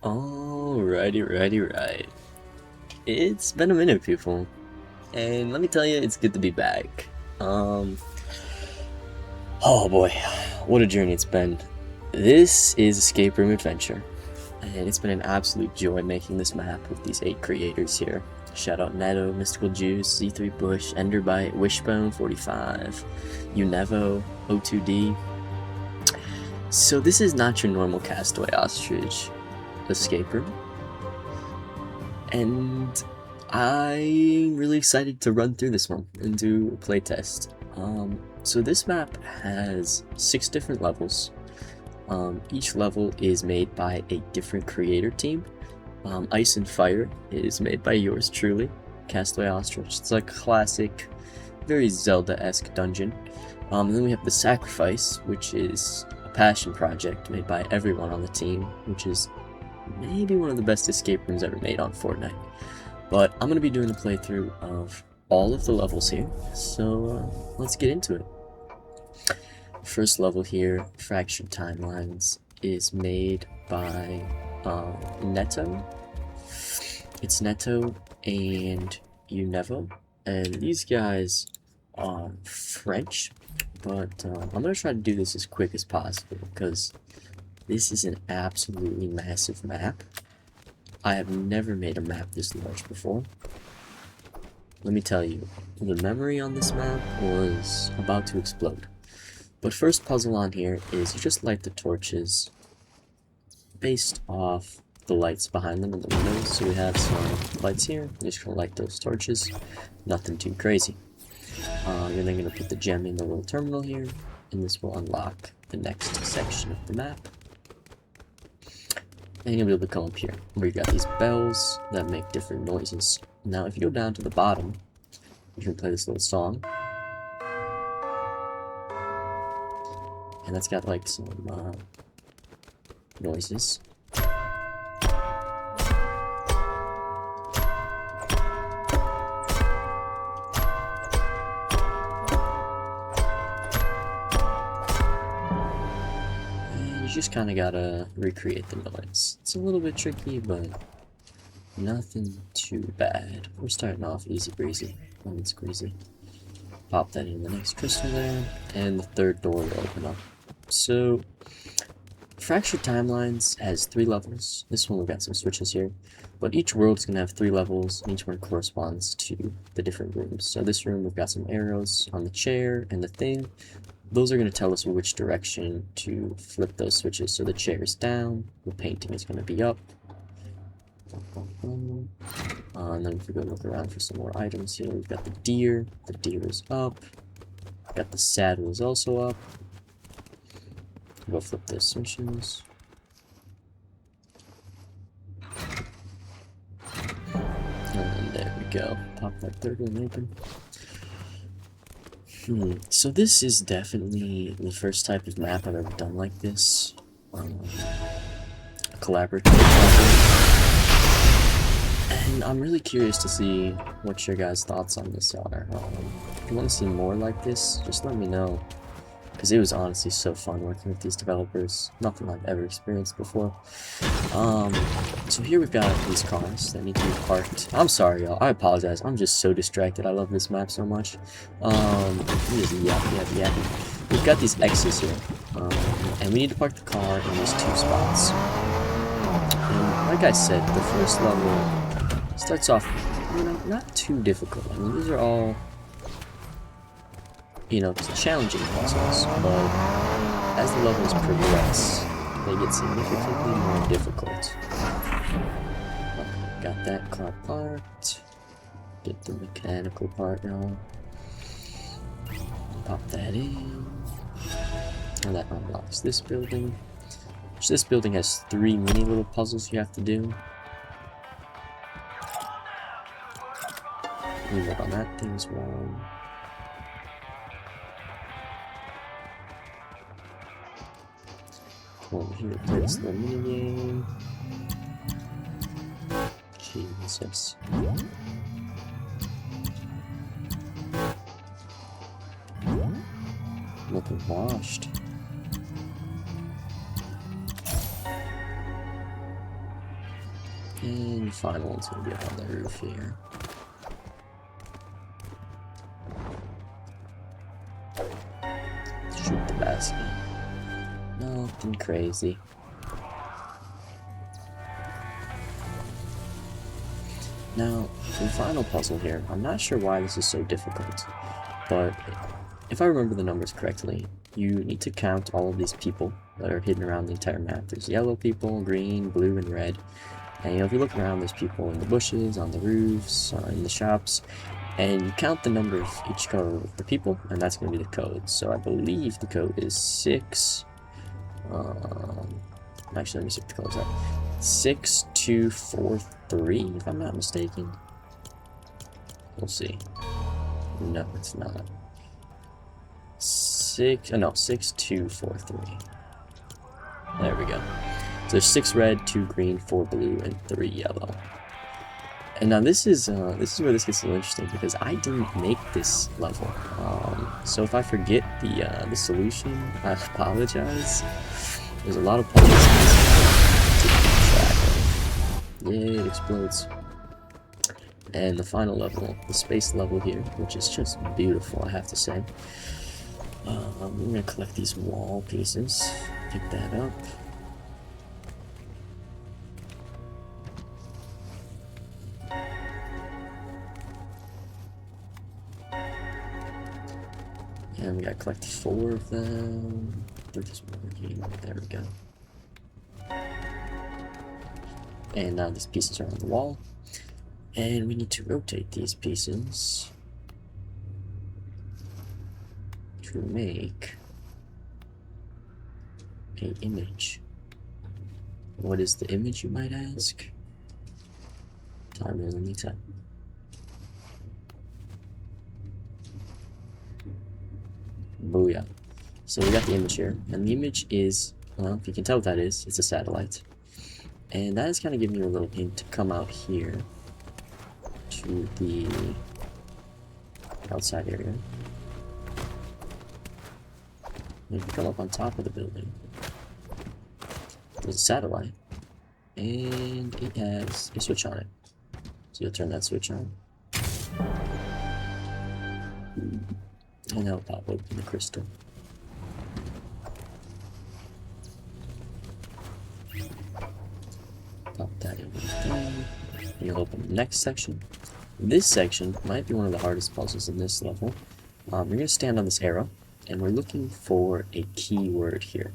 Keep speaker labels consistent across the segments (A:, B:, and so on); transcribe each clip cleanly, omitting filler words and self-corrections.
A: Right. It's been a minute, people, and let me tell you, it's good to be back. Um, oh boy, what a journey it's been. This is Escape Room Adventure, and it's been an absolute joy making this map with these 8 creators here. Shout out Netto, Mystical Juice, Z3 Bush, Enderbite, Wishbone 45, Unevo, O2D. So this is not your normal Castaway Ostrich escape room. And I'm really excited to run through this one and do a playtest. So this map has 6 different levels. Each level is made by a different creator team. Ice and Fire is made by yours truly, Castaway Ostrich. It's like a classic, very Zelda-esque dungeon. And then we have the Sacrifice, which is a passion project made by everyone on the team, which is maybe one of the best escape rooms ever made on Fortnite. But I'm going to be doing a playthrough of all of the levels here, so let's get into it. First level here, Fractured Timelines, is made by Netto. It's Netto and Unevo, and these guys are French, but I'm going to try to do this as quick as possible because this is an absolutely massive map. I have never made a map this large before. Let me tell you, the memory on this map was about to explode. But first puzzle on here is you just light the torches based off the lights behind them in the windows. So we have some lights here, you're just gonna light those torches, nothing too crazy. You're then gonna put the gem in the little terminal here, and this will unlock the next section of the map. And you'll be able to come up here, where you got these bells that make different noises. Now, if you go down to the bottom, you can play this little song. And that's got like some noises. You just kind of gotta recreate the noise. It's a little bit tricky, but nothing too bad. We're starting off easy breezy, lemon squeezy. Pop that in the next crystal there, and the third door will open up. So, Fractured Timelines has 3 levels. This one we've got some switches here, but each world is going to have 3 levels, and each one corresponds to the different rooms. So this room we've got some arrows on the chair and the thing. Those are going to tell us which direction to flip those switches. So the chair is down, the painting is going to be up. And then if we go look around for some more items here, we've got the deer is up. Got the saddle is also up. Go flip those switches. And there we go. Pop that third one open. So this is definitely the first type of map I've ever done like this. A collaborative project. And I'm really curious to see what your guys' thoughts on this are. If you want to see more like this, just let me know. Because it was honestly so fun working with these developers. Nothing I've ever experienced before. So here we've got these cars that need to be parked. I'm sorry, y'all. I apologize. I'm just so distracted. I love this map so much. Just yappy. We've got these X's here. And we need to park the car in these 2 spots. And like I said, the first level starts off, not too difficult. I mean, these are all, challenging puzzles, but as the levels progress, they get significantly more difficult. Got that car parked. Get the mechanical part now. Pop that in. And that unlocks this building. So this building has 3 mini little puzzles you have to do. Look on that thing's wrong. Over here, place the mini game. Jesus. Looking washed. And the final one's gonna be up on the roof here. Shoot the basket. Nothing crazy. Now, for the final puzzle here, I'm not sure why this is so difficult, but if I remember the numbers correctly, you need to count all of these people that are hidden around the entire map. There's yellow people, green, blue, and red. And if you look around, there's people in the bushes, on the roofs, in the shops, and you count the number of each code of the people, and that's going to be the code. So I believe the code is 6. Actually, let me see what the codes are. 6243, if I'm not mistaken. We'll see. No, it's not. 6243. There we go. So there's 6 red, 2 green, 4 blue, and 3 yellow. And now this is where this gets a little interesting, because I didn't make this level. So if I forget the solution, I apologize. There's a lot of puzzles in this to keep track of. Yay, it explodes. And the final level, the space level here, which is just beautiful, I have to say. We're gonna collect these wall pieces, pick that up. And we gotta collect 4 of them. They're just working. There we go. And now these pieces are on the wall. And we need to rotate these pieces to make an image. What is the image, you might ask? Time in the meantime. Booyah. So we got the image here, and the image is, well, if you can tell what that is, it's a satellite. And that is kind of giving you a little hint to come out here to the outside area. And if you come up on top of the building, there's a satellite, and it has a switch on it. So you'll turn that switch on. And that'll pop open the crystal. Pop that in there. And you'll open the next section. This section might be one of the hardest puzzles in this level. You're going to stand on this arrow, and we're looking for a keyword here.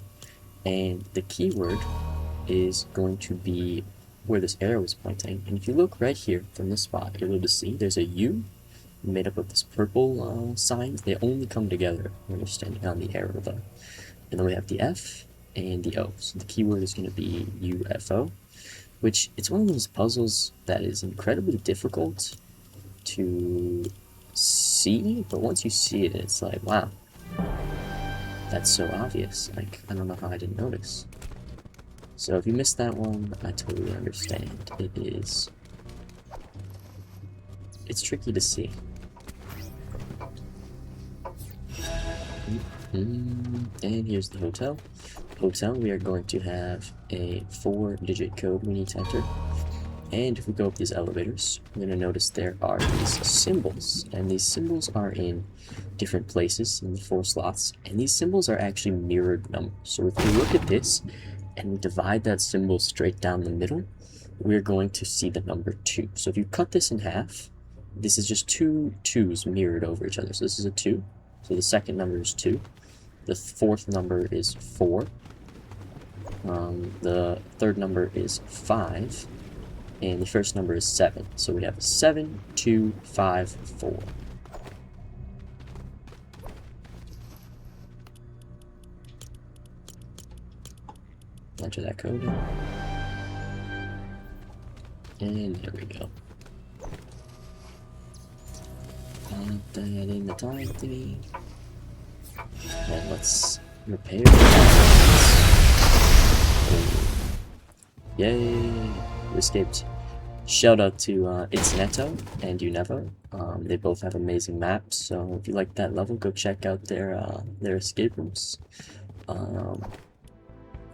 A: And the keyword is going to be where this arrow is pointing. And if you look right here from this spot, you're able to see there's a U made up of this purple signs. They only come together when you're standing on the arrow though. And then we have the F and the O. So the keyword is going to be UFO, which it's one of those puzzles that is incredibly difficult to see, but once you see it, it's like, wow, that's so obvious. Like, I don't know how I didn't notice. So if you missed that one, I totally understand. It's tricky to see. And here's the hotel. We are going to have a 4-digit code we need to enter. And if we go up these elevators, we're going to notice there are these symbols. And these symbols are in different places in the 4 slots. And these symbols are actually mirrored numbers. So if we look at this and we divide that symbol straight down the middle, we're going to see the number 2. So if you cut this in half, this is just 2 2s mirrored over each other. So this is a 2. So the second number is 2. The 4th number is 4. The 3rd number is 5. And the first number is 7. So we have 7, 2, 5, 4. Enter that code in. And there we go. Put that in the time thingy. And let's repair Yay! We escaped. Shout out to It's Neto and Unevo. They both have amazing maps, so if you like that level, go check out their escape rooms.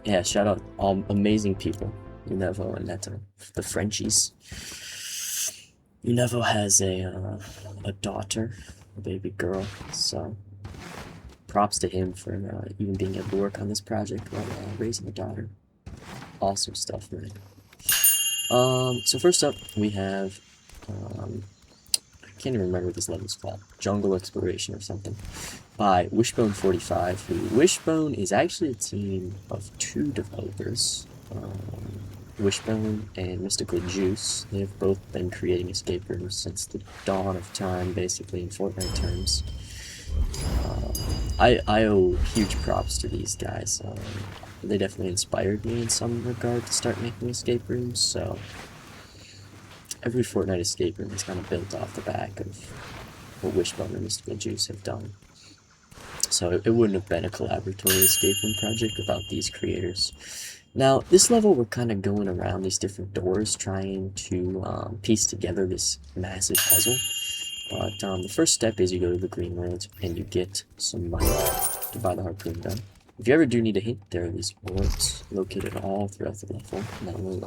A: Yeah, shout out all amazing people. Unevo and Neto, the Frenchies. Unevo has a daughter, a baby girl, so props to him for even being able to work on this project while raising a daughter. Awesome stuff, man. So first up, we have, I can't even remember what this level is called, Jungle Exploration or something, by Wishbone45, who Wishbone is actually a team of 2 developers, Wishbone and Mystical Juice. They've both been creating escape rooms since the dawn of time, basically, in Fortnite terms. I owe huge props to these guys. They definitely inspired me in some regard to start making escape rooms, so every Fortnite escape room is kind of built off the back of what Wishbone and Mystical Juice have done. So it wouldn't have been a collaboratory escape room project without these creators. Now, this level, we're kind of going around these different doors, trying to piece together this massive puzzle. But the first step is you go to the green world and you get some money to buy the harpoon gun. If you ever do need a hint, there are these orbs located all throughout the level, and that will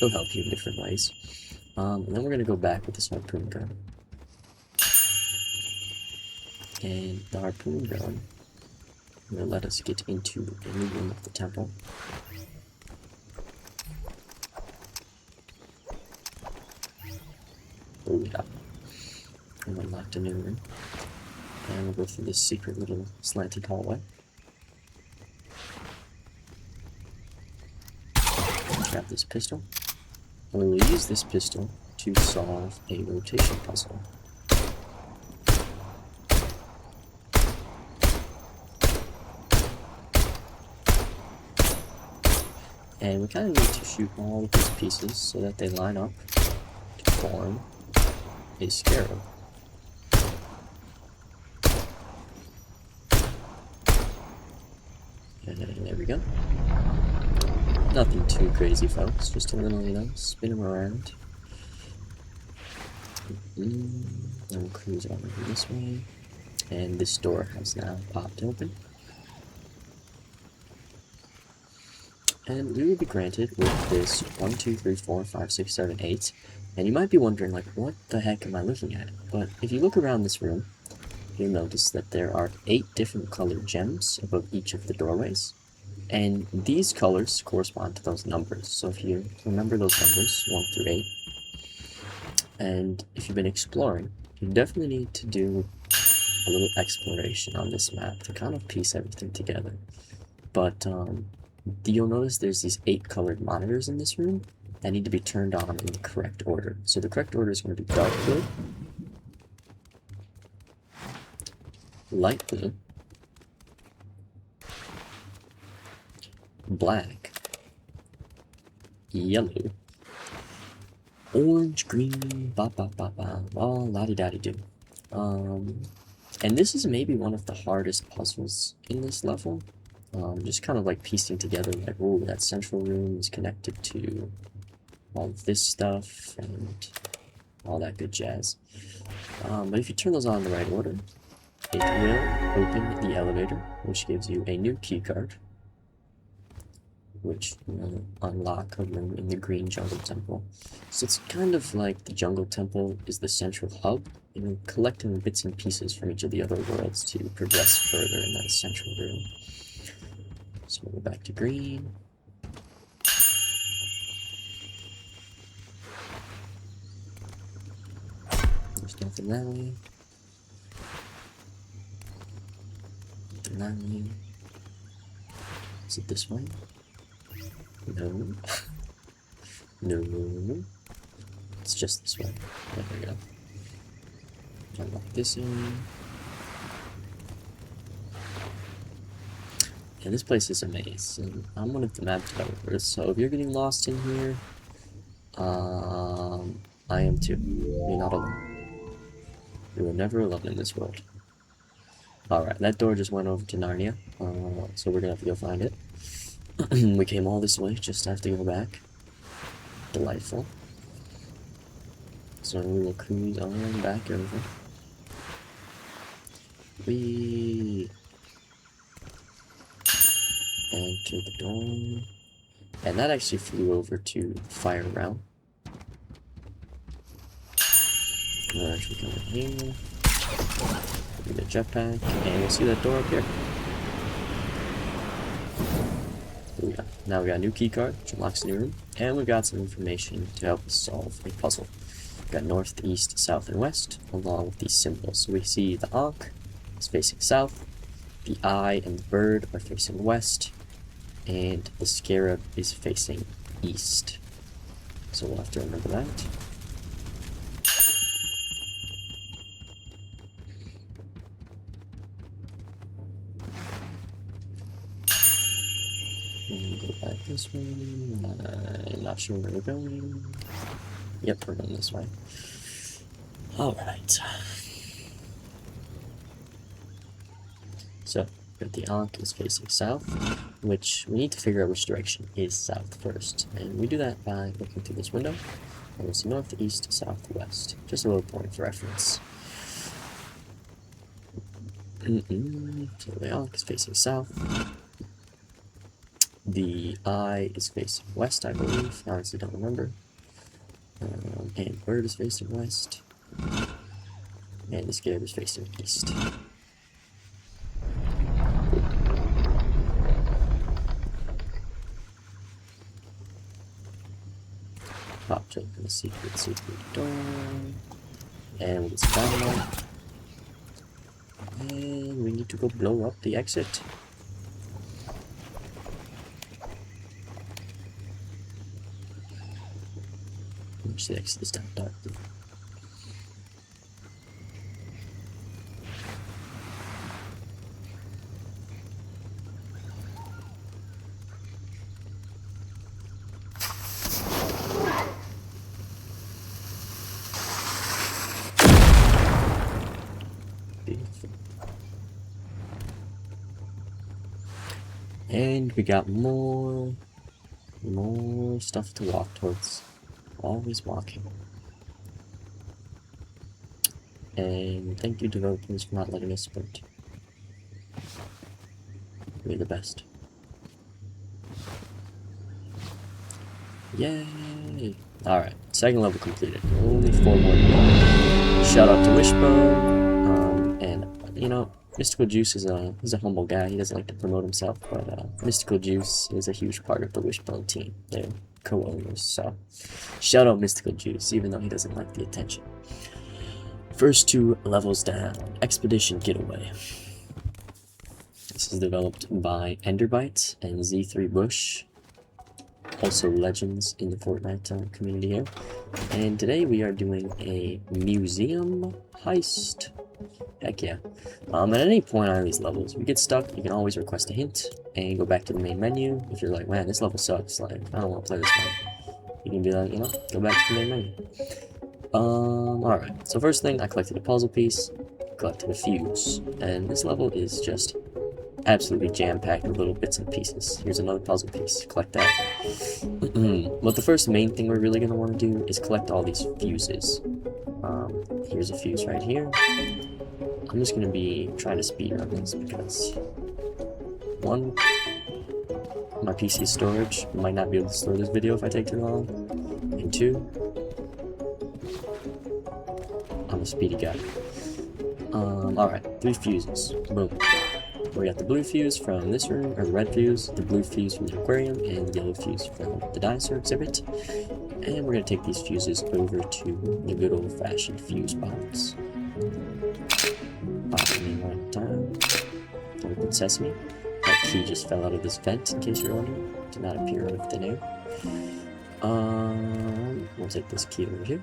A: they'll help you in different ways. And then we're going to go back with this harpoon gun. And the harpoon gun will let us get into a new room of the temple. Oh yeah. And unlocked a new room. And we'll go through this secret little slanted hallway. Grab this pistol. And we will use this pistol to solve a rotation puzzle. And we kind of need to shoot all of these pieces so that they line up to form a scarab. And there we go. Nothing too crazy, folks. Just a little, spin them around. Then we'll cruise on over this way. And this door has now popped open. And we will be granted with this 1, 2, 3, 4, 5, 6, 7, 8. And you might be wondering, like, what the heck am I looking at? But if you look around this room, you'll notice that there are 8 different colored gems above each of the doorways. And these colors correspond to those numbers. So if you remember those numbers, 1 through 8, and if you've been exploring, you definitely need to do a little exploration on this map to kind of piece everything together. But you'll notice there's these 8 colored monitors in this room that need to be turned on in the correct order. So the correct order is going to be dark blue, light blue, black, yellow, orange, green, all la-di-da-di-do. And this is maybe one of the hardest puzzles in this level. Just kind of like piecing together, like, oh, that central room is connected to all of this stuff and all that good jazz. But if you turn those on in the right order, it will open the elevator, which gives you a new key card, which will unlock a room in the green jungle temple. So it's kind of like the jungle temple is the central hub, and you're collecting bits and pieces from each of the other worlds to progress further in that central room. So we'll go back to green. There's nothing that way. Nothing that way. Is it this way? No. No. It's just this way. There we go. Unlock this in. Yeah, this place is a maze, and I'm one of the map developers, so if you're getting lost in here, I am too. You're not alone. You are never alone in this world. Alright, that door just went over to Narnia, so we're gonna have to go find it. We came all this way, just have to go back. Delightful. So we will cruise on back over. We enter the door, And that actually flew over to fire round. We're actually coming here. Get a jetpack, and we'll see that door up here. Here we go. Now we got a new key card, which unlocks a new room, and we've got some information to help us solve a puzzle. We've got north, east, south, and west, along with these symbols. So we see the Ankh is facing south, the eye and the bird are facing west, and the scarab is facing east. So we'll have to remember that. Go back this way. I'm not sure where we're going. Yep, we're going this way. Alright. So, the Ankh is facing south, which we need to figure out which direction is south first. And we do that by looking through this window. And we'll see north, east, south, west. Just a little point of reference. So the Ankh is facing south. The eye is facing west, I believe. I honestly don't remember. And bird is facing west. And the scarab is facing east. Popped open the secret door. And we'll get some dynamite. And we need to go blow up the exit. Which the exit is down dark. Beautiful. And we got more stuff to walk towards. Always walking. And thank you, developers, for not letting us sprint. You're the best. Yay! Alright, second level completed. Only 4 more to go. Shout out to Wishbone. And, you know, Mystical Juice is he's a humble guy. He doesn't like to promote himself, but Mystical Juice is a huge part of the Wishbone team. They're co-owners, so shout out Mystical Juice, even though he doesn't like the attention. First 2 levels down. Expedition Getaway. This is developed by Enderbyte and Z3 Bush, also legends in the Fortnite community here. And today we are doing a museum heist. Heck yeah. At any point on these levels, if you get stuck, you can always request a hint and go back to the main menu. If you're like, man, this level sucks, like, I don't want to play this one, you can be like, you know, go back to the main menu. Alright, so first thing, I collected a puzzle piece, collected a fuse, and this level is just absolutely jam-packed with little bits and pieces. Here's another puzzle piece, collect that. But the first main thing we're really going to want to do is collect all these fuses. Here's a fuse right here. I'm just going to be trying to speed run this because, 1, my PC storage might not be able to store this video if I take too long, and 2, I'm a speedy guy. Alright, 3 fuses. Boom. We got the blue fuse from this room, or the red fuse, the blue fuse from the aquarium, and the yellow fuse from the dinosaur exhibit. And we're going to take these fuses over to the good old-fashioned fuse box. Pop them in one time. Open sesame. That key just fell out of this vent, in case you're wondering. It did not appear out of thin air. We'll take this key over here.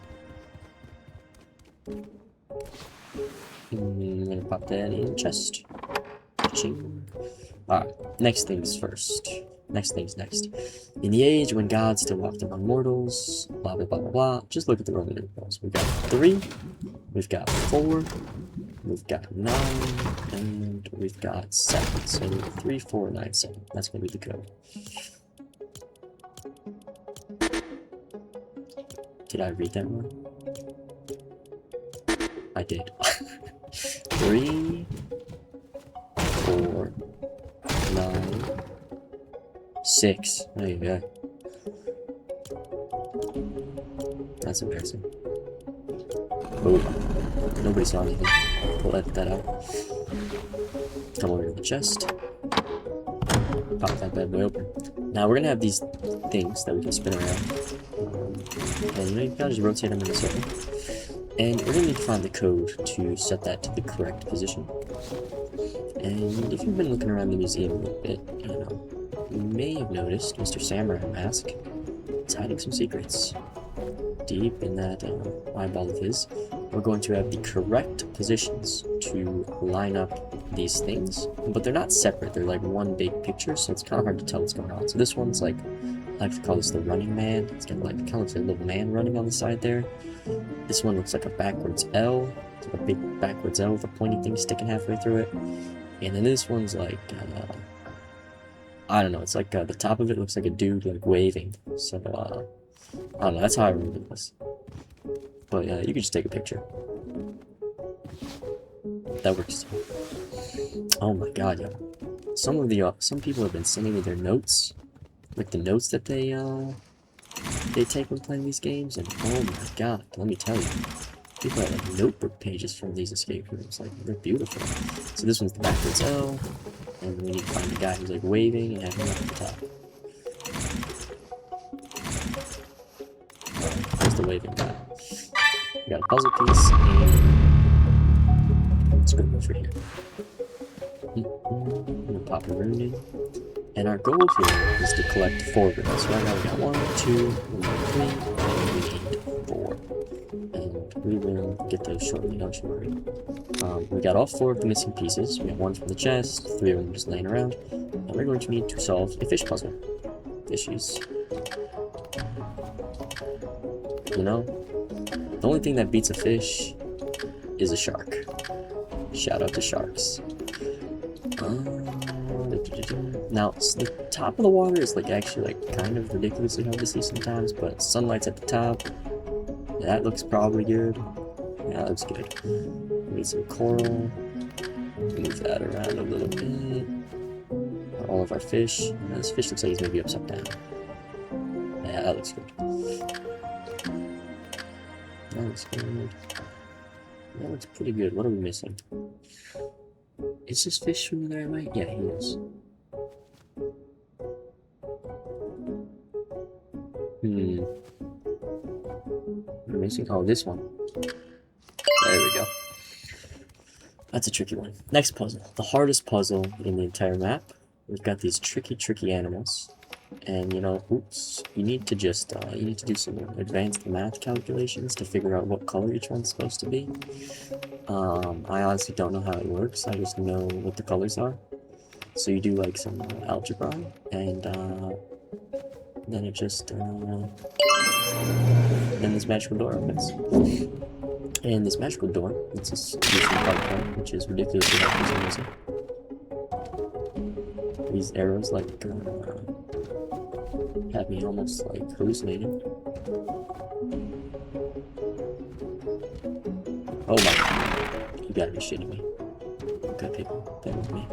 A: I'm going to pop that in the chest. Alright, next things first. Next things next. In the age when gods still walked among mortals, blah blah blah blah blah. Just look at the Roman numerals. We've got 3, we've got 4, we've got 9, and we've got 7. So 3, 4, 9, 7. That's gonna be the code. Did I read that wrong? I did. 3, 4, 9, 6. There you go. that's embarrassing. Oh, nobody saw anything. We'll edit that out. Come over to the chest. Pop that bad boy open. Now we're gonna have these things that we can spin around. And you gotta just rotate them in a circle. And we're gonna need to find the code to set that to the correct position. And if you've been looking around the museum a little bit, you may have noticed Mr. Samurai Mask is hiding some secrets. Deep in that eyeball of his, we're going to have the correct positions to line up these things, but they're not separate, they're like one big picture, so it's kind of hard to tell what's going on. So this one's like, I like to call this the running man. It's got like, kind of looks like a little man running on the side there. This one looks like a backwards L. It's like a big backwards L with a pointy thing sticking halfway through it. And then this one's like, I don't know, it's like the top of it looks like a dude like waving. So, I don't know, that's how I remember this. But you can just take a picture. That works. Oh my god, yeah. Some people have been sending me their notes, like the notes that they take when playing these games, and oh my god, let me tell you, people have like notebook pages from these escape rooms. Like, they're beautiful. So this one's the backwards L, and we need to find the guy who's like waving and having him up at the top. There's the waving guy. We got a puzzle piece, and let's go over here. I'm gonna pop a rune in. And our goal here is to collect 4 runes. So right now we got 1, 2, 3, and we need 4. And we will get those shortly, don't you worry. We got all 4 of the missing pieces. We got 1 from the chest, 3 of them just laying around. And we're going to need to solve a fish puzzle. Fishies. You know, the only thing that beats a fish is a shark. Shout out to sharks. Now, the top of the water is like actually like kind of ridiculously hard to see sometimes, but sunlight's at the top. That looks probably good. Yeah, that looks good. We need some coral. Move that around a little bit. All of our fish. Now, this fish looks like he's maybe upside down. Yeah, that looks good. That looks good. That looks pretty good. What are we missing? Is this fish swimming the right way? Yeah, he is. We're missing, oh, this one. There we go. That's a tricky one. Next puzzle. The hardest puzzle in the entire map. We've got these tricky animals. And, oops, you need to just, you need to do some advanced math calculations to figure out what color each one's supposed to be. I honestly don't know how it works, I just know what the colors are. So you do, like, some algebra, and, then it just, then this magical door opens. And this magical door, it's a solution part, which is ridiculously hard for some reason. These arrows, like, have me almost like hallucinating. Oh my god. You gotta be shitting me. Okay, people, bear with me.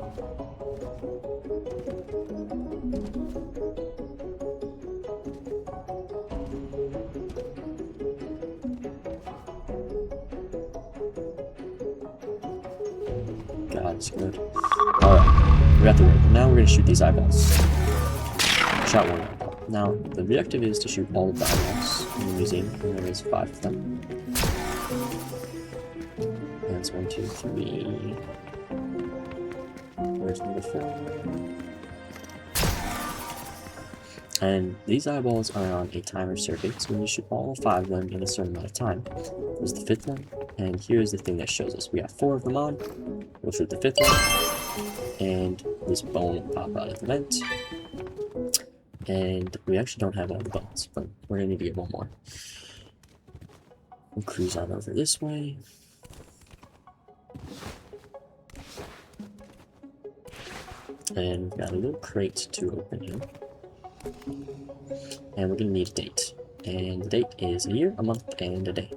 A: God, it's good. Alright, we got the rope. Now we're gonna shoot these eyeballs. Shot one eyeball. Now, the objective is to shoot all of the eyeballs in the museum, and there is 5 of them. That's 1, 2, 3. Where's number 4? And these eyeballs are on a timer circuit, so when you shoot all 5 of them in a certain amount of time. There's the 5th one, and here's the thing that shows us. We got 4 of them on, we'll shoot the 5th one, and this bone will pop out of the vent. And we actually don't have all the bones, but we're gonna need to get 1 more. We'll cruise on over this way. And we've got a little crate to open here. And we're gonna need a date. And the date is a year, a month, and a day.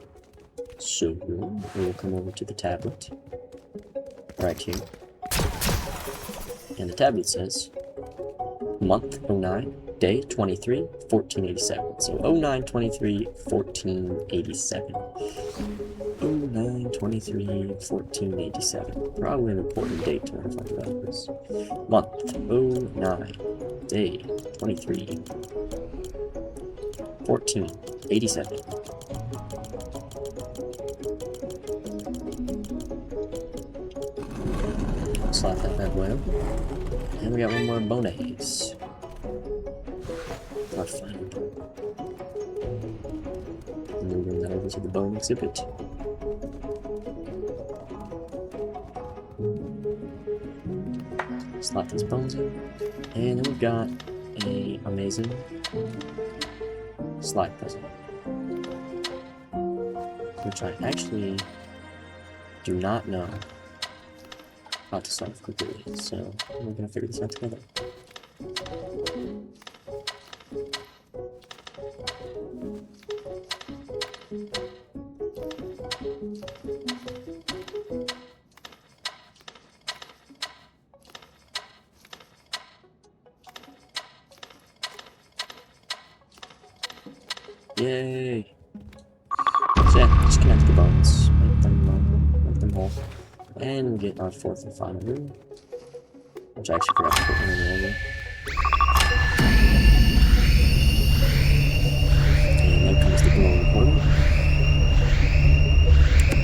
A: So we'll come over to the tablet right here. And the tablet says month 09, day 23, 1487. So 0923 1487. 0923 1487. Probably an important date to notify developers. Month 09. Day 23 1487. Slap that bad boy up. And we got one more bonus. Our final bone. And then bring that over to the bone exhibit. Slot these bones in. And then we've got a amazing slide puzzle, which I actually do not know how to solve quickly, so we're gonna figure this out together. Yay! So yeah, just connect the bones, make them whole, and we get our fourth and final room, which I actually forgot to put in the order. And then comes the glowing portal,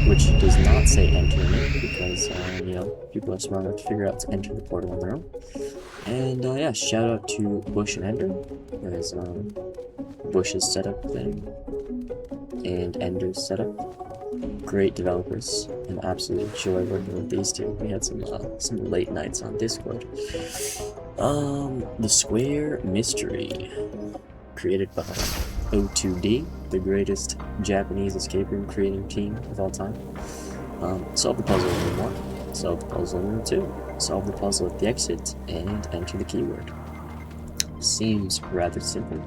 A: which does not say enter in it because you know, people are smart enough to figure out to enter the portal on their own. And yeah, shout out to Bush and Ender, as Bush's setup thing and Ender's setup. Great developers, and absolute joy working with these two. We had some late nights on Discord. The Square Mystery, created by O2D, the greatest Japanese escape room creating team of all time. Solve the puzzle in room 1, solve the puzzle in room 2, solve the puzzle at the exit, and enter the keyword. Seems rather simple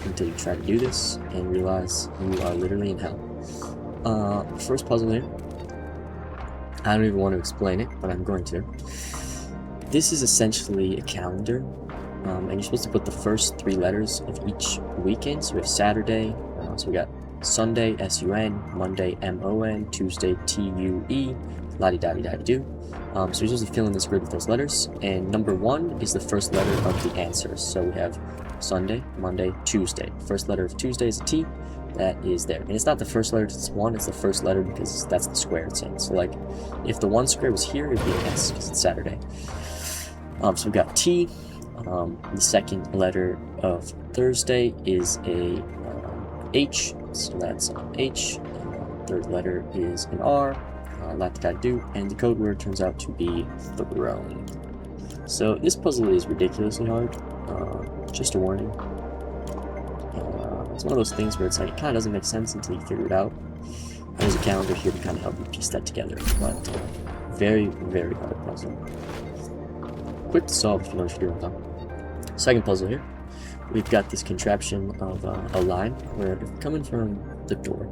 A: until you try to do this and realize you are literally in hell. First puzzle here. I don't even want to explain it, but I'm going to. This is essentially a calendar, and you're supposed to put the first 3 letters of each weekend. So we have Saturday, so we got Sunday, S-U-N, Monday, M-O-N, Tuesday, T-U-E, la-di-da-di-da-di-do. So you're supposed to fill in this grid with those letters, and number 1 is the first letter of the answers. So we have Sunday, Monday, Tuesday. First letter of Tuesday is a T. That is there. And it's not the first letter it's 1, it's the first letter because that's the square it's in. So like, if the 1 square was here, it'd be an S because it's Saturday. So we've got T. The second letter of Thursday is a H, so that's H. Third letter is an R, la-di-da-do, and the code word turns out to be throne. So this puzzle is ridiculously hard. Just a warning. It's one of those things where it's like, it kind of doesn't make sense until you figure it out. There's a calendar here to kind of help you piece that together, but very, very hard puzzle. Quick to solve if you know what you're doing, though. Second puzzle here. We've got this contraption of a line where if we're coming from the door,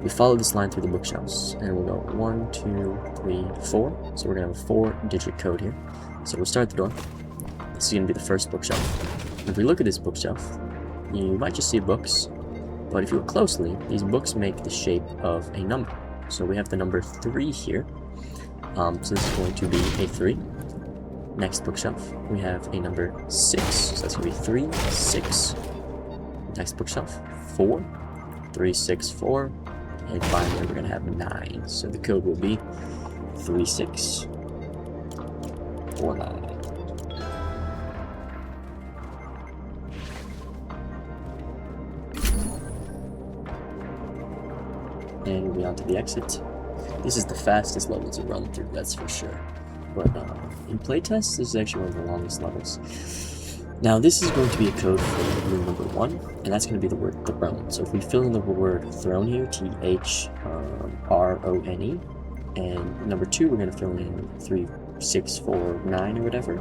A: we follow this line through the bookshelves, and we'll go 1, 2, 3, 4. So we're gonna have a 4-digit code here. So we'll start the door. This is gonna be the first bookshelf. If we look at this bookshelf, you might just see books, but if you look closely, these books make the shape of a number. So we have the number 3 here. So this is going to be a 3. Next bookshelf, we have a number 6. So that's going to be 3, 6. Next bookshelf, 4, 3, 6, 4. And finally, we're going to have 9. So the code will be 3, 6, 4, 9. And we'll be on to the exit. This is the fastest level to run through, that's for sure. But in playtest, this is actually one of the longest levels. Now this is going to be a code for room number 1, and that's going to be the word throne. So if we fill in the word throne here, T-H-R-O-N-E, and number 2, we're going to fill in 3, 6, 4, 9 or whatever,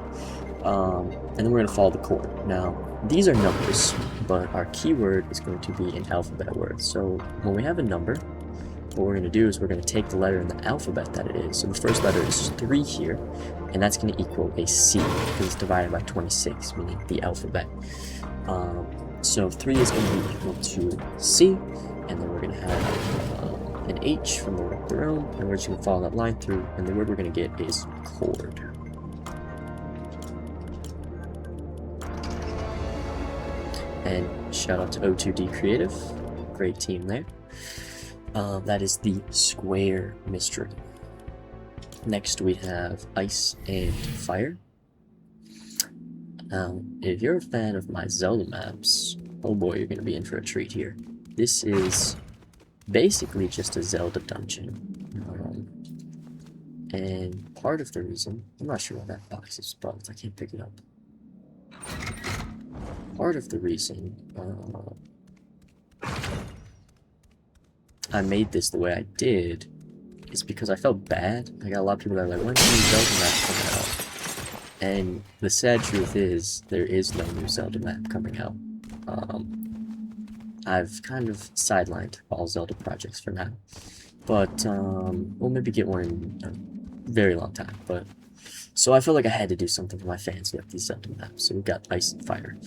A: and then we're going to follow the chord. Now these are numbers, but our keyword is going to be an alphabet word. So when we have a number, what we're going to do is we're going to take the letter in the alphabet that it is. So the first letter is 3 here. and that's going to equal a C because it's divided by 26, meaning the alphabet. So 3 is going to be equal to C, and then we're going to have an H from the word throne, and we're just going to follow that line through, and the word we're going to get is cord. And shout out to O2D Creative, great team there. That is the square mystery. Next we have ice and fire. Now, if you're a fan of my Zelda maps, oh boy, you're going to be in for a treat here. This is basically just a Zelda dungeon. And part of the reason, I'm not sure why that box is bugged, I can't pick it up. Part of the reason I made this the way I did is because I felt bad. I got a lot of people that are like, when's the new Zelda map coming out? And the sad truth is, there is no new Zelda map coming out. I've kind of sidelined all Zelda projects for now. But, we'll maybe get one in a very long time. But so I felt like I had to do something for my fans who have these Zelda maps. So we've got ice and fire.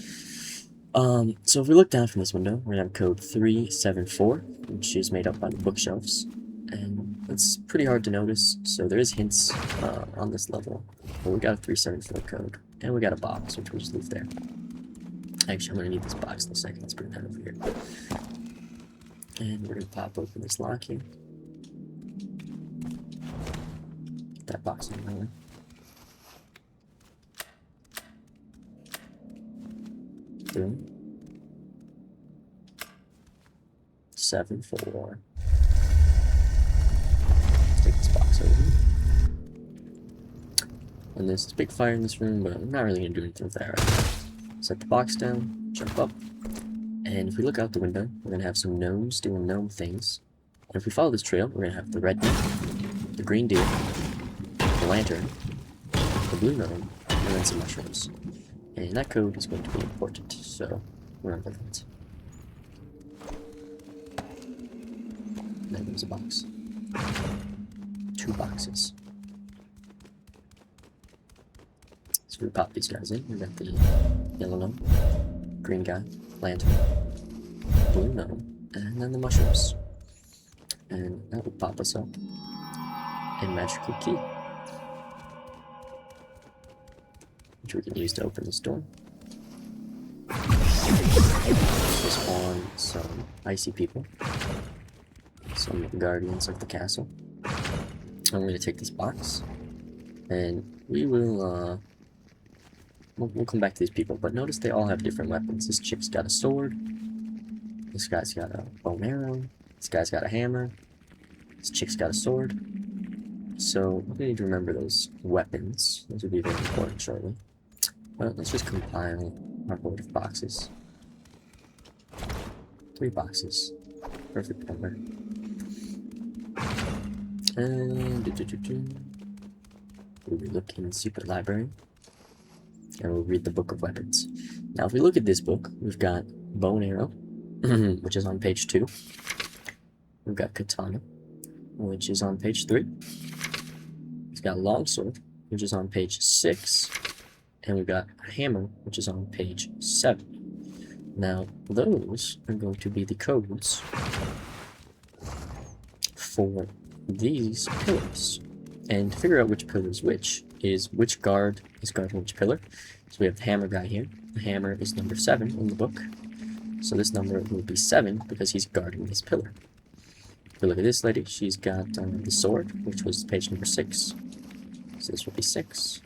A: So if we look down from this window, we're gonna have code 374, which is made up by the bookshelves. And it's pretty hard to notice, so there is hints on this level. But we got a 374 code, and we got a box, which we'll just leave there. Actually, I'm gonna need this box in a second. Let's bring that over here. And we're gonna pop open this lock here. Get that box in the way. Boom. 7-4. Let's take this box over here. And there's this big fire in this room, but I'm not really gonna do anything with that right now. Set the box down, jump up, and if we look out the window, we're gonna have some gnomes doing gnome things. And if we follow this trail, we're gonna have the red gnome, the green deer, the lantern, the blue gnome, and then some mushrooms. And that code is going to be important, so remember that. There goes a box. 2 boxes. So we pop these guys in. We got the yellow gnome, green guy, lantern, blue gnome, and then the mushrooms. And that will pop us up a magical key, which we can use to open this door. Spawn some icy people, some guardians of the castle. I'm going to take this box, and we will, we'll come back to these people, but notice they all have different weapons. This chick's got a sword, this guy's got a bow and arrow, this guy's got a hammer, this chick's got a sword. So we need to remember those weapons. Those will be very important shortly. But let's just compile our board of boxes. 3 boxes. Perfect number. And we'll look in the secret library. And we'll read the book of weapons. Now if we look at this book, we've got bow and arrow, which is on page 2. We've got katana, which is on page 3. We've got longsword, which is on page 6. And we've got a hammer, which is on page 7. Now, those are going to be the codes for these pillars. And to figure out which pillar is which guard is guarding which pillar. So we have the hammer guy here. The hammer is number 7 in the book. So this number will be 7 because he's guarding this pillar. If we look at this lady, she's got the sword, which was page number 6. So this will be 6.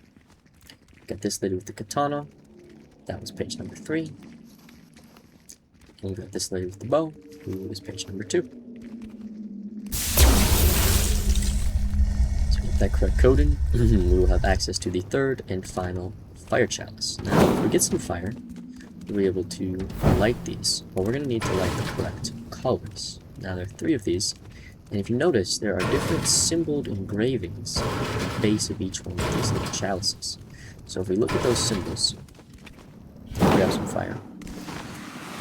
A: Got this lady with the katana. That was page number 3. And we got this lady with the bow, who was page number 2. So with that correct coding, we will have access to the 3rd and final fire chalice. Now, if we get some fire, we'll be able to light these. Well, we're going to need to light the correct colors. Now, there are 3 of these. And if you notice, there are different symboled engravings at the base of each one of these little chalices. So if we look at those symbols, we have some fire.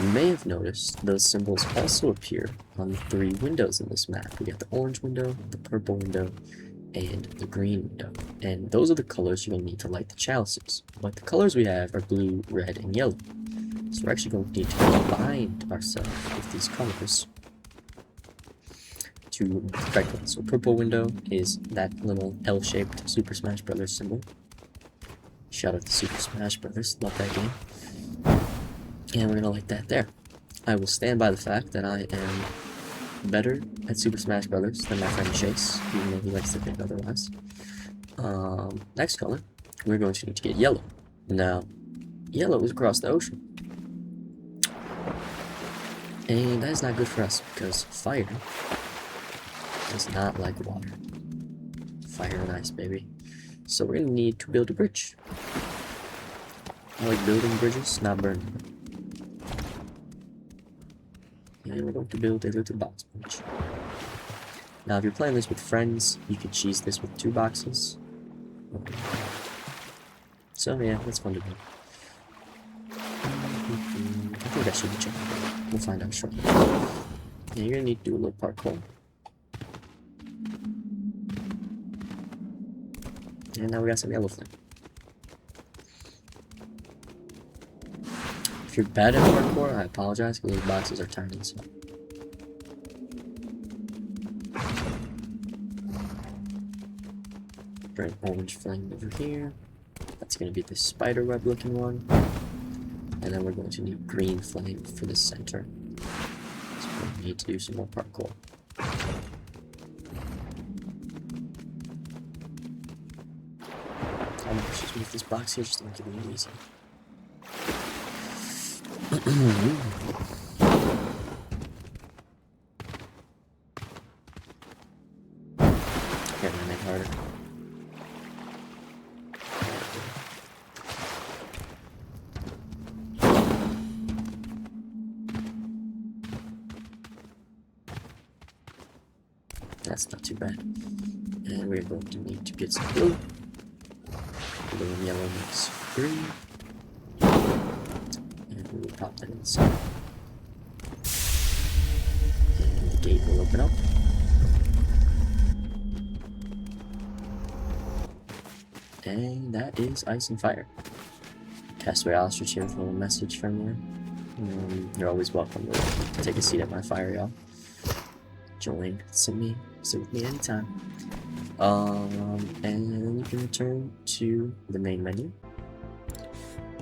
A: You may have noticed those symbols also appear on the 3 windows in this map. We got the orange window, the purple window, and the green window. And those are the colors you're going to need to light the chalices. But the colors we have are blue, red, and yellow. So we're actually going to need to combine ourselves with these colors to perfect it. So purple window is that little L-shaped Super Smash Bros. Symbol. Shout out to Super Smash Bros. Love that game. And we're going to light that there. I will stand by the fact that I am better at Super Smash Bros. Than my friend Chase, even though he likes to think otherwise. Next color, we're going to need to get yellow. Now, yellow is across the ocean. And that is not good for us, because fire does not like water. Fire and ice, baby. So we're going to need to build a bridge. I like building bridges, not burning them. And we're going to build a little box bridge. Now, if you're playing this with friends, you could cheese this with 2 boxes. So yeah, that's fun to do. I think that should be checked. We'll find out shortly. Yeah, you're gonna need to do a little parkour. And now we got some yellow flame. If you're bad at parkour, I apologize because those boxes are tiny. So. Bring orange flame over here. That's going to be the spider web looking one. And then we're going to need green flame for the center. So we need to do some more parkour. I'm going to just move this box here just to make it a little easier. Here, I'm going to make it harder. That's not too bad. And we're going to need to get some blue. Blue and yellow makes green. And we will pop that inside. And the gate will open up. And that is ice and fire. Castaway Ostrich here for a little message from you. You're always welcome to take a seat at my fire, y'all. Join, sit with me anytime. And then you can return to the main menu.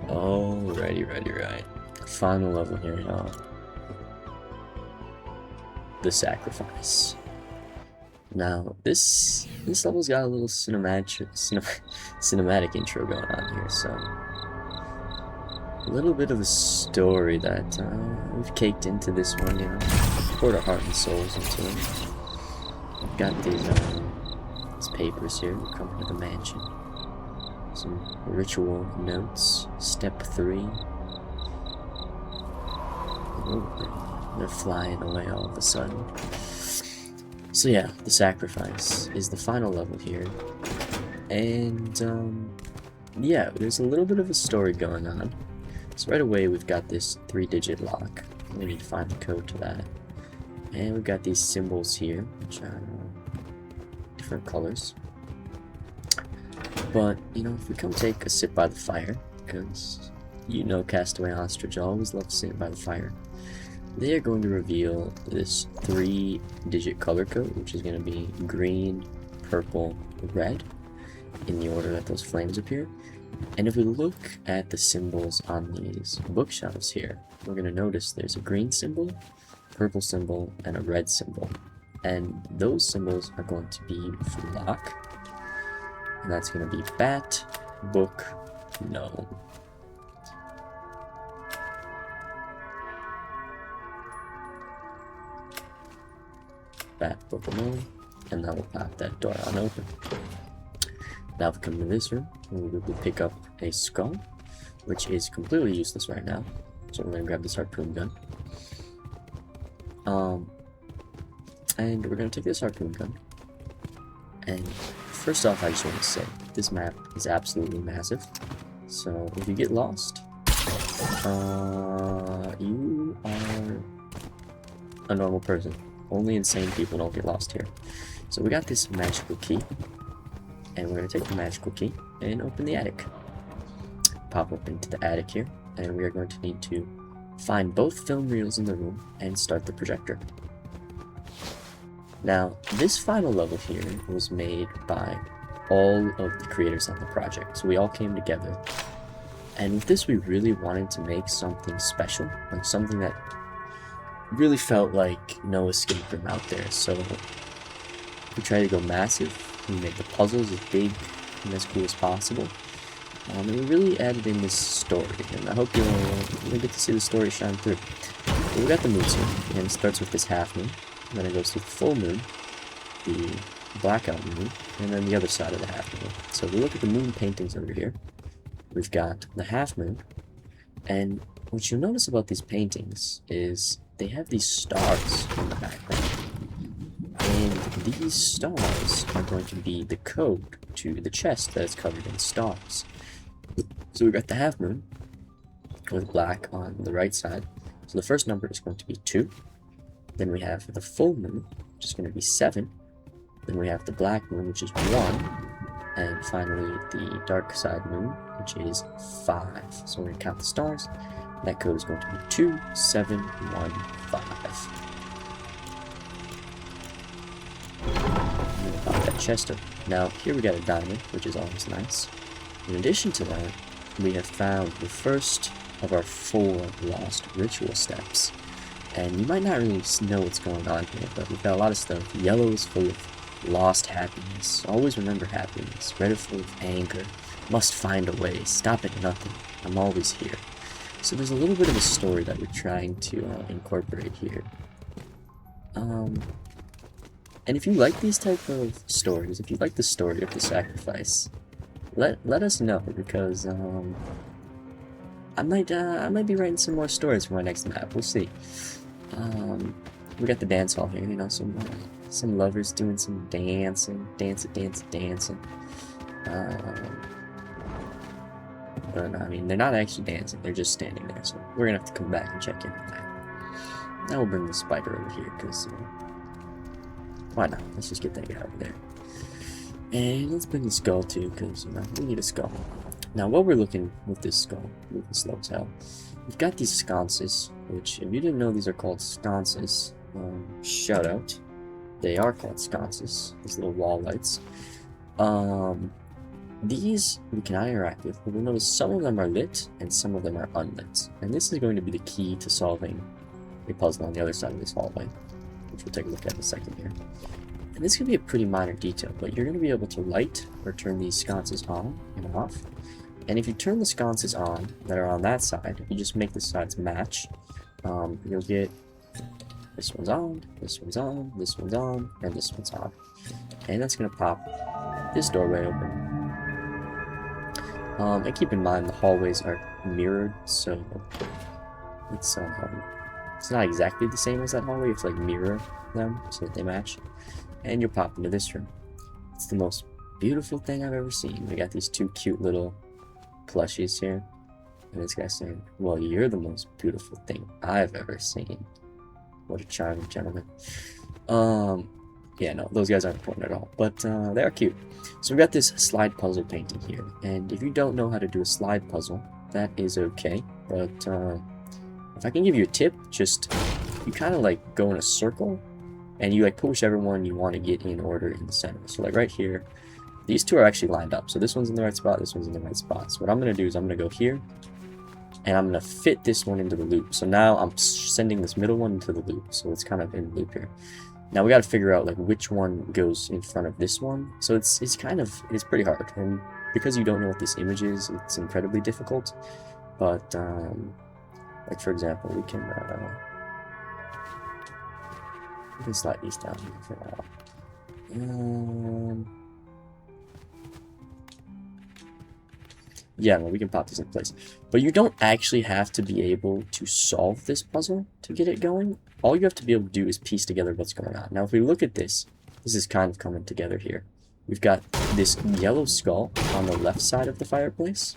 A: Right. Final level here, y'all. The Sacrifice. Now, this level's got a little cinematic intro going on here, so a little bit of a story that we've caked into this one, you know. Poured our heart and souls into it. We've got these papers here that come with the mansion. Some ritual notes. Step 3. Oh, they're flying away all of a sudden. So yeah, the Sacrifice is the final level here. And yeah, there's a little bit of a story going on. So right away we've got this 3-digit lock. We need to find the code to that. And we've got these symbols here, which are different colors. But, you know, if we come take a sit by the fire, because you know Castaway Ostrich always loves sitting by the fire, they are going to reveal this 3-digit color code, which is going to be green, purple, red, in the order that those flames appear. And if we look at the symbols on these bookshelves here, we're going to notice there's a green symbol, purple symbol, and a red symbol. And those symbols are going to be for lock. And that's going to be bat, book, gnome. Bat, book, gnome. And that will pop that door on open. Now if we come to this room, we will pick up a skull, which is completely useless right now. So we're going to grab this harpoon gun. And we're going to take this harpoon gun. And first off, I just want to say, this map is absolutely massive. So if you get lost, you are a normal person. Only insane people don't get lost here. So we got this magical key. And we're going to take the magical key and open the attic. Pop up into the attic here, and we are going to need to find both film reels in the room and start the projector. Now, this final level here was made by all of the creators on the project, so we all came together. And with this, we really wanted to make something special, like something that really felt like no escape room out there. So we tried to go massive. We made the puzzles as big and as cool as possible. And we really added in this story, and I hope you'll get to see the story shine through. But we got the moons here, and it starts with this half moon, and then it goes to the full moon, the blackout moon, and then the other side of the half moon. So if we look at the moon paintings over here, we've got the half moon, and what you'll notice about these paintings is they have these stars in the background. And these stars are going to be the code to the chest that is covered in stars. So we've got the half moon with black on the right side. So the first number is going to be 2. Then we have the full moon, which is going to be 7. Then we have the black moon, which is 1. And finally the dark side moon, which is 5. So we're going to count the stars. That code is going to be 2, 7, 1, 5. Pop that chest up. Now here we got a diamond, which is always nice. In addition to that, we have found the first of our 4 lost ritual steps. And you might not really know what's going on here, but we've got a lot of stuff. Yellow is full of lost happiness. Always remember happiness. Red is full of anger. Must find a way. Stop at nothing. I'm always here. So there's a little bit of a story that we're trying to incorporate here. And if you like these type of stories, if you like the story of the sacrifice, let us know, because I might be writing some more stories for my next map. We'll see. We got the dance hall here, you know, some lovers doing some dancing. But I mean, they're not actually dancing, they're just standing there, so we're gonna have to come back and check in on that. Now we'll bring the spider over here, because why not? Let's just get that guy over there. And let's bring the skull too, because we need a skull. Now what we're looking with this skull, moving slow as hell, we've got these sconces, which if you didn't know these are called sconces, shout out. They are called sconces, these little wall lights. These we cannot interact with, but we'll notice some of them are lit and some of them are unlit. And this is going to be the key to solving a puzzle on the other side of this hallway, which we'll take a look at in a second here. And this can be a pretty minor detail, but you're going to be able to light or turn these sconces on and off. And if you turn the sconces on that are on that side, you just make the sides match, you'll get this one's on, this one's on, this one's on, and this one's on. And that's going to pop this doorway open. And keep in mind the hallways are mirrored, so it's not exactly the same as that hallway. You have to like mirror them so that they match. And you'll pop into this room. It's the most beautiful thing I've ever seen. We got these 2 cute little plushies here. And this guy's saying, well, you're the most beautiful thing I've ever seen. What a charming gentleman. Yeah, no, those guys aren't important at all, but they are cute. So we've got this slide puzzle painting here, and if you don't know how to do a slide puzzle, that is okay, but if I can give you a tip, just, you kind of like go in a circle, and you like push everyone you want to get in order in the center. So like right here, these 2 are actually lined up, so this one's in the right spot, this one's in the right spot. So what I'm going to do is I'm going to go here, and I'm going to fit this one into the loop. So now I'm sending this middle one into the loop, so it's kind of in the loop here. Now we got to figure out like which one goes in front of this one. So it's pretty hard, and because you don't know what this image is, it's incredibly difficult. But like for example, we can slide these down here for now. Yeah, no, we can pop these in place. But you don't actually have to be able to solve this puzzle to get it going. All you have to be able to do is piece together what's going on. Now, if we look at this, this is kind of coming together here. We've got this yellow skull on the left side of the fireplace.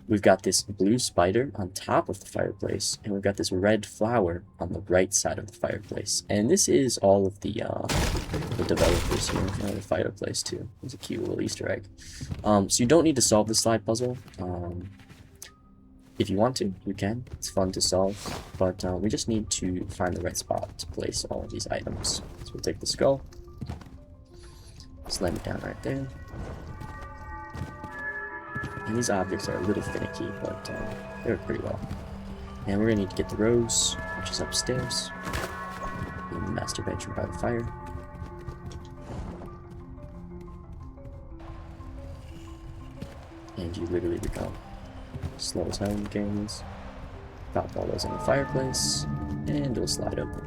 A: we've got this blue spider on top of the fireplace, and we've got this red flower on the right side of the fireplace. And this is all of the developers here in front of the fireplace too. It's a cute little Easter egg. So you don't need to solve the slide puzzle. If you want to, you can. It's fun to solve, but we just need to find the right spot to place all of these items. So we'll take the skull, slam it down right there. And these objects are a little finicky, but they work pretty well. And we're going to need to get the rose, which is upstairs, in the master bedroom by the fire. And you literally become slow as hell in games. Pop all those in the fireplace, and it'll slide open.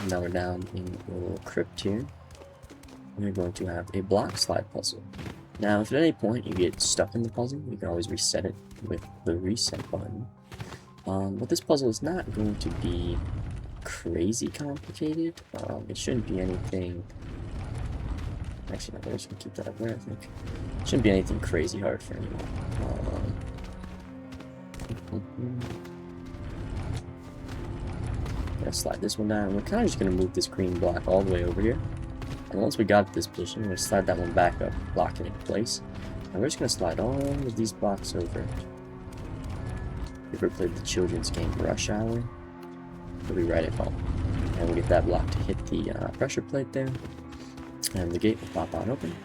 A: Now we're down in a little crypt here. We're going to have a block slide puzzle. Now, if at any point you get stuck in the puzzle, you can always reset it with the reset button. But this puzzle is not going to be crazy complicated. It shouldn't be anything. Actually, no, we're just gonna keep that up there, I think. It shouldn't be anything crazy hard for anyone. Gonna slide this one down. We're kind of just gonna move this green block all the way over here. And once we got to this position, we're going to slide that one back up, lock it in place. And we're just going to slide all of these blocks over. If you ever played the children's game Rush Hour, you'll be right at home. And we'll get that block to hit the pressure plate there. And the gate will pop on open.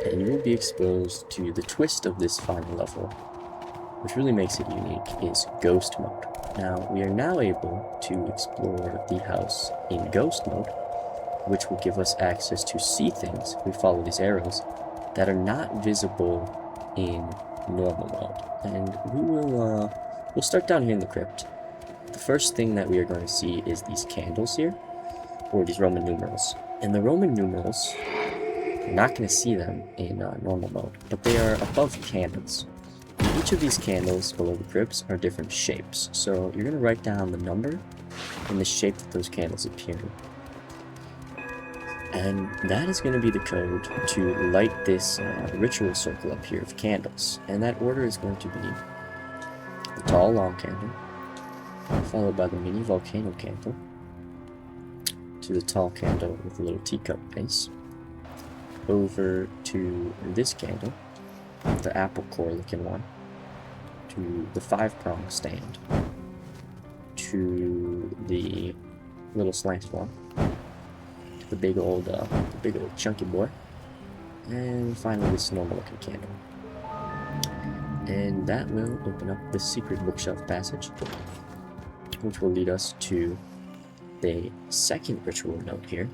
A: And you will be exposed to the twist of this final level, which really makes it unique, is Ghost Mode. Now, we are now able to explore the house in Ghost Mode, which will give us access to see things if we follow these arrows that are not visible in normal mode. And we'll start down here in the crypt. The first thing that we are going to see is these candles here, or these Roman numerals. And the Roman numerals, you're not going to see them in normal mode, but they are above candles. And each of these candles below the crypts are different shapes. So you're going to write down the number and the shape that those candles appear in. And that is going to be the code to light this ritual circle up here of candles. And that order is going to be the tall, long candle, followed by the mini volcano candle, to the tall candle with a little teacup base, over to this candle, the apple core looking one, to the 5-prong stand, to the little slanted one, the big old chunky boy, and finally this normal looking candle. And that will open up the secret bookshelf passage, which will lead us to the second ritual note here,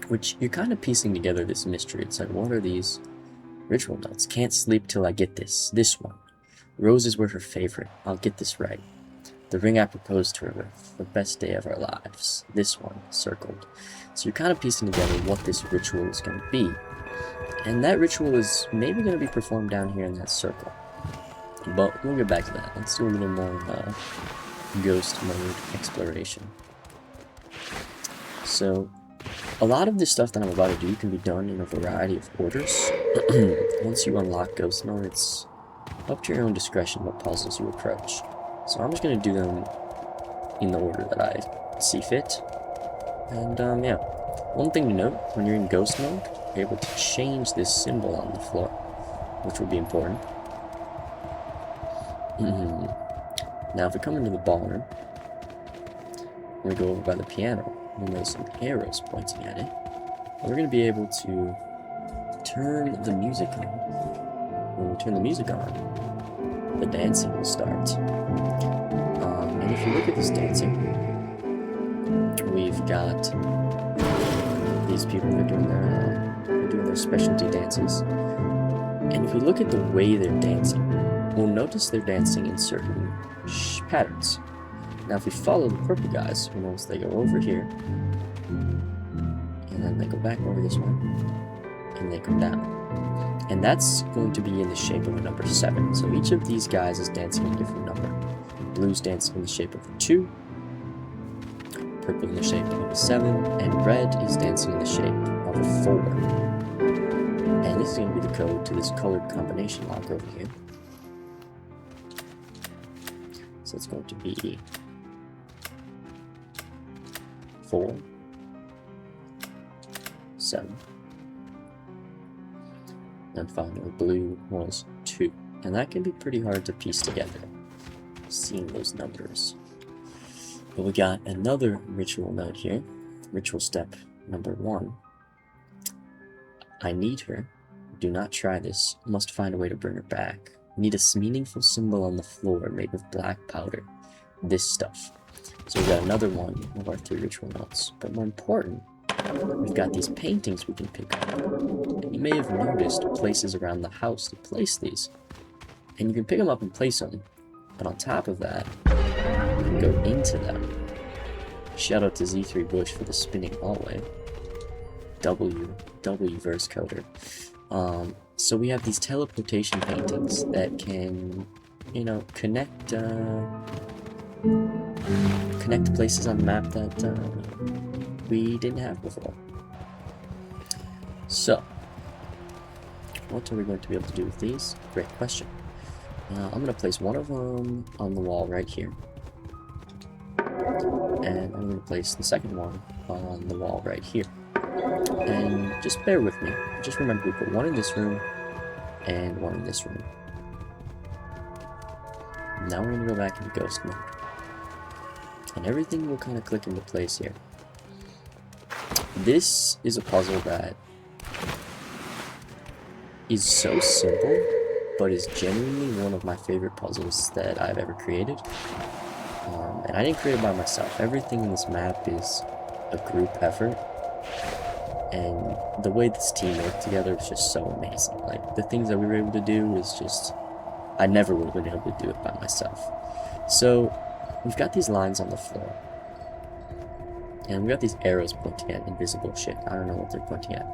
A: which you're kind of piecing together this mystery. It's like, what are these ritual notes? Can't sleep till I get this one. Roses were her favorite. I'll get this right. The ring I proposed to her with, the best day of our lives. This one, circled. So you're kind of piecing together what this ritual is going to be. And that ritual is maybe going to be performed down here in that circle. But we'll get back to that. Let's do a little more ghost mode exploration. So, a lot of this stuff that I'm about to do can be done in a variety of orders. Once you unlock ghost mode, it's up to your own discretion what puzzles you approach. So I'm just going to do them in the order that I see fit. And yeah, one thing to note, when you're in ghost mode, you're able to change this symbol on the floor, which will be important. Now if we come into the ballroom, we go over by the piano, and there's some arrows pointing at it. We're going to be able to turn the music on. When we turn the music on, the dancing will start. And if you look at this dancing, we've got these people that are doing their specialty dances. And if we look at the way they're dancing, we'll notice they're dancing in certain patterns. Now if we follow the purple guys, we'll notice they go over here, and then they go back over this way, and they come down. And that's going to be in the shape of a number 7. So each of these guys is dancing a different number. Blue's dancing in the shape of a 2, purple in the shape of a 7, and red is dancing in the shape of a 4. And this is going to be the code to this colored combination lock over here. So it's going to be 4, 7. And finally, blue was 2. And that can be pretty hard to piece together, seeing those numbers. But we got another ritual note here. Ritual step number 1. I need her. Do not try this. Must find a way to bring her back. Need a meaningful symbol on the floor made with black powder. This stuff. So we got another one of our 3 ritual notes. But more important, we've got these paintings we can pick up. And you may have noticed places around the house to place these. And you can pick them up and place them. But on top of that, you can go into them. Shout out to Z3 Bush for the spinning hallway. W verse coder. So we have these teleportation paintings that can, you know, connect places on the map that we didn't have before. So, what are we going to be able to do with these? Great question. I'm going to place one of them on the wall right here. And I'm going to place the second one on the wall right here. And just bear with me. Just remember we put one in this room and one in this room. Now we're going to go back into ghost mode. And everything will kind of click into place here. This is a puzzle that is so simple, but is genuinely one of my favorite puzzles that I've ever created. And I didn't create it by myself. Everything in this map is a group effort. And the way this team worked together was just so amazing. Like, the things that we were able to do is just... I never would have been able to do it by myself. So, we've got these lines on the floor. And we've got these arrows pointing at invisible shit. I don't know what they're pointing at.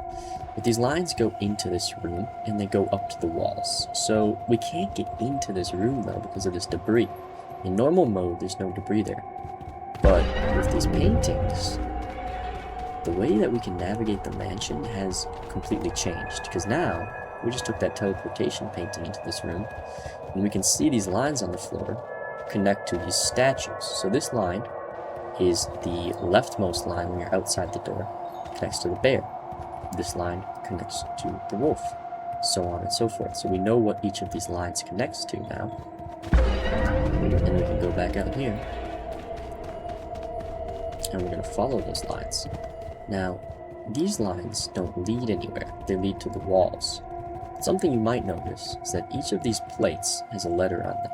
A: But these lines go into this room, and they go up to the walls. So, we can't get into this room, though, because of this debris. In normal mode, there's no debris there. But with these paintings... the way that we can navigate the mansion has completely changed, because now we just took that teleportation painting into this room, and we can see these lines on the floor connect to these statues. So this line is the leftmost line when you're outside the door, connects to the bear. This line connects to the wolf, so on and so forth. So we know what each of these lines connects to now, and we can go back out here, and we're going to follow those lines. Now, these lines don't lead anywhere, they lead to the walls. Something you might notice is that each of these plates has a letter on them.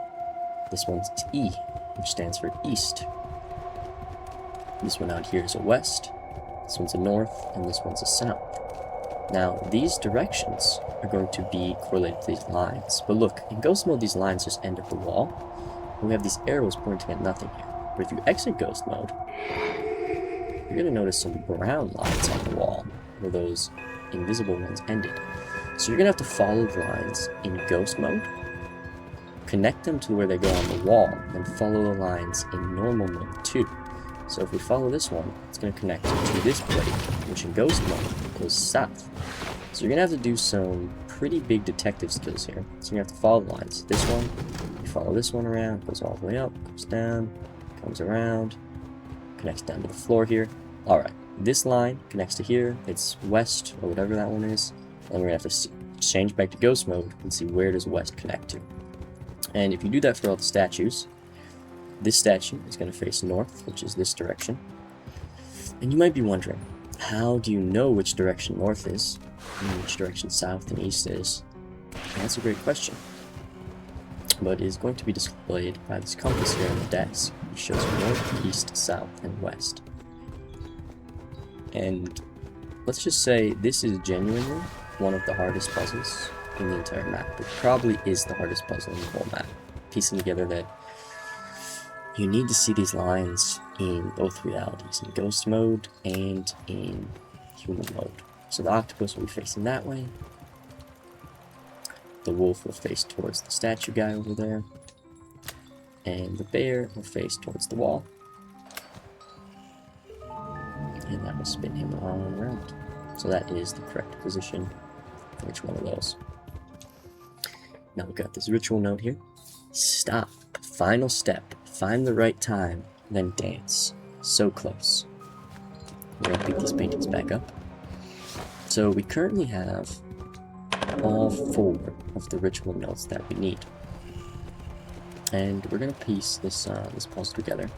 A: This one's E, which stands for east. This one out here is a west, this one's a north, and this one's a south. Now, these directions are going to be correlated to these lines. But look, in ghost mode, these lines just end at the wall, and we have these arrows pointing at nothing here. But if you exit ghost mode, you're going to notice some brown lines on the wall, where those invisible ones ended. So you're going to have to follow the lines in ghost mode, connect them to where they go on the wall, and follow the lines in normal mode too. So if we follow this one, it's going to connect to this plate, which in ghost mode goes south. So you're going to have to do some pretty big detective skills here. So you have to follow the lines. This one, you follow this one around, goes all the way up, goes down, comes around, connects down to the floor here. Alright, this line connects to here, it's west, or whatever that one is, and we're going to have to change back to ghost mode and see where does west connect to. And if you do that for all the statues, this statue is going to face north, which is this direction. And you might be wondering, how do you know which direction north is, and which direction south and east is? And that's a great question. But it is going to be displayed by this compass here on the desk, which shows north, east, south, and west. And let's just say this is genuinely one of the hardest puzzles in the entire map. It probably is the hardest puzzle in the whole map. Piecing together that you need to see these lines in both realities, in ghost mode and in human mode. So the octopus will be facing that way. The wolf will face towards the statue guy over there. And the bear will face towards the wall. And that will spin him all around. So that is the correct position which one of those. Now we got this ritual note here. Stop. Final step. Find the right time. Then dance. So close. We're gonna pick these paintings back up. So we currently have all 4 of the ritual notes that we need. And we're gonna piece this puzzle together.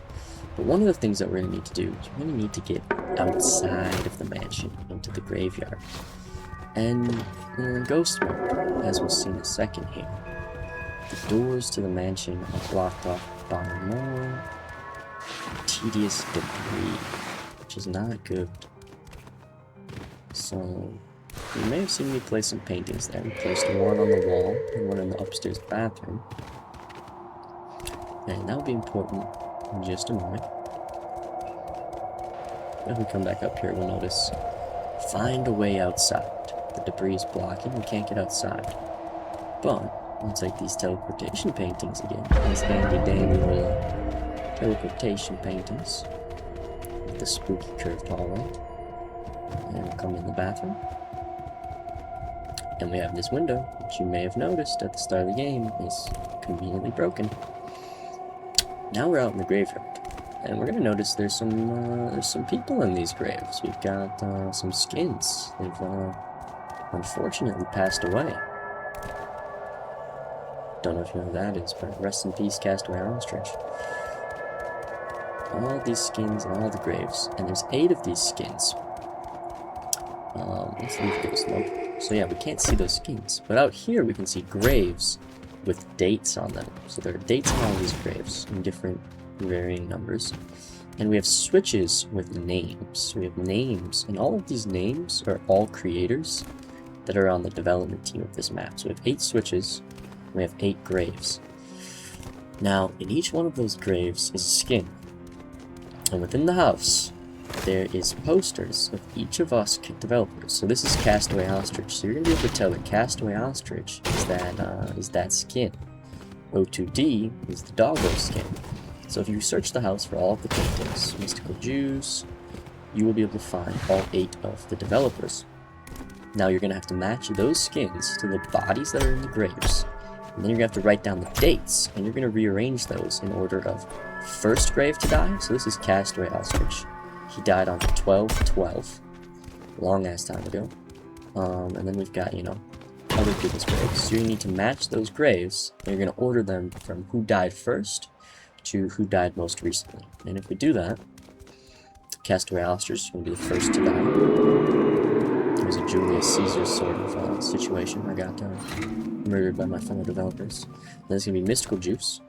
A: But one of the things that we're gonna need to do is we're gonna need to get outside of the mansion into the graveyard. And we're in ghost mode, as we'll see in a second here. The doors to the mansion are blocked off by more tedious debris, which is not good. So, you may have seen me place some paintings there. We placed one on the wall and one in the upstairs bathroom. And that'll be important in just a moment. If we come back up here, we'll notice, find a way outside. The debris is blocking, we can't get outside. But, let's take these teleportation paintings again. These handy dandy little teleportation paintings with the spooky curved hallway. And we'll come in the bathroom. And we have this window, which you may have noticed at the start of the game is conveniently broken. Now we're out in the graveyard. And we're gonna notice there's some people in these graves. We've got some skins. They've unfortunately passed away. Don't know if you know who that is, but rest in peace, Castaway Ostrich. All these skins and all the graves, and there's 8 of these skins. Let's leave those. Nope. So yeah, we can't see those skins, but out here we can see graves with dates on them. So there are dates on all these graves in different varying numbers. And we have switches with names. We have names, and all of these names are all creators that are on the development team of this map. So we have 8 switches, and we have 8 graves. Now, in each one of those graves is a skin. And within the house, there is posters of each of us developers. So this is Castaway Ostrich. So you're going to be able to tell that Castaway Ostrich is that skin. O2D is the doggo skin. So if you search the house for all of the paintings, Mystical Juice, you will be able to find all 8 of the developers. Now you're going to have to match those skins to the bodies that are in the graves. And then you're going to have to write down the dates, and you're going to rearrange those in order of first grave to die. So this is Castaway Ostrich. He died on 12/12, long ass time ago. And then we've got, other people's graves. So you need to match those graves, and you're going to order them from who died first to who died most recently. And if we do that, Castaway Ostrich is going to be the first to die. It was a Julius Caesar sort of situation. I got murdered by my fellow developers. Then it's going to be Mystical Juice.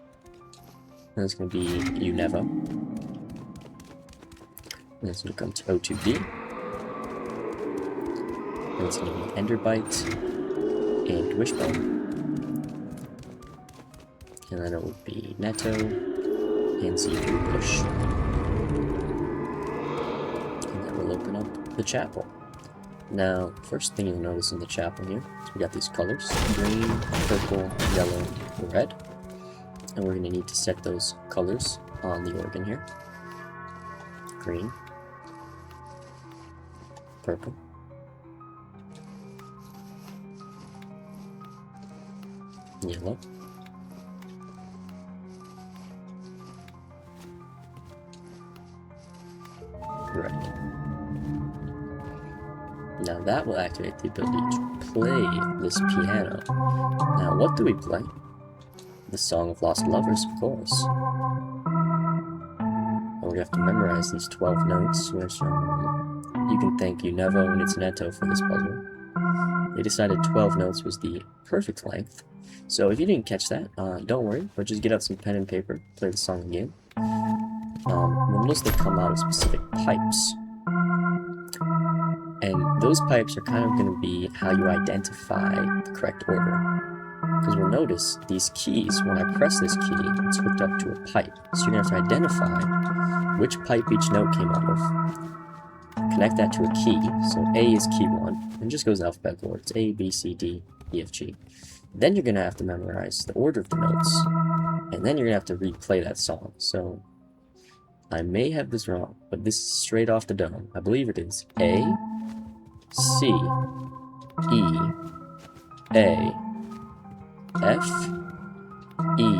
A: Then it's going to be Unevo. Then it's going to come to O2D. Then it's going to be Enderbite and Wishbone. And then it will be Netto and Z3 Push. And then we'll open up the chapel. Now, first thing you'll notice in the chapel here is we got these colors: green, purple, yellow, and red. And we're going to need to set those colors on the organ here. Green, purple, yellow, red. Now that will activate the ability to play this piano. Now what do we play? The Song of Lost Lovers, of course. And we have to memorize these 12 notes, which you can thank Unevo and its Netto for this puzzle. They decided 12 notes was the perfect length. So if you didn't catch that, don't worry, but just get out some pen and paper, play the song again. You'll notice they come out of specific pipes. And those pipes are kind of going to be how you identify the correct order. Because we'll notice these keys, when I press this key, it's hooked up to a pipe. So you're going to have to identify which pipe each note came out of. Connect that to a key. So A is key 1, and it just goes alphabetical order. It's A, B, C, D, E, F, G. Then you're going to have to memorize the order of the notes. And then you're going to have to replay that song. So I may have this wrong, but this is straight off the dome. I believe it is A, C, E, A, F, E,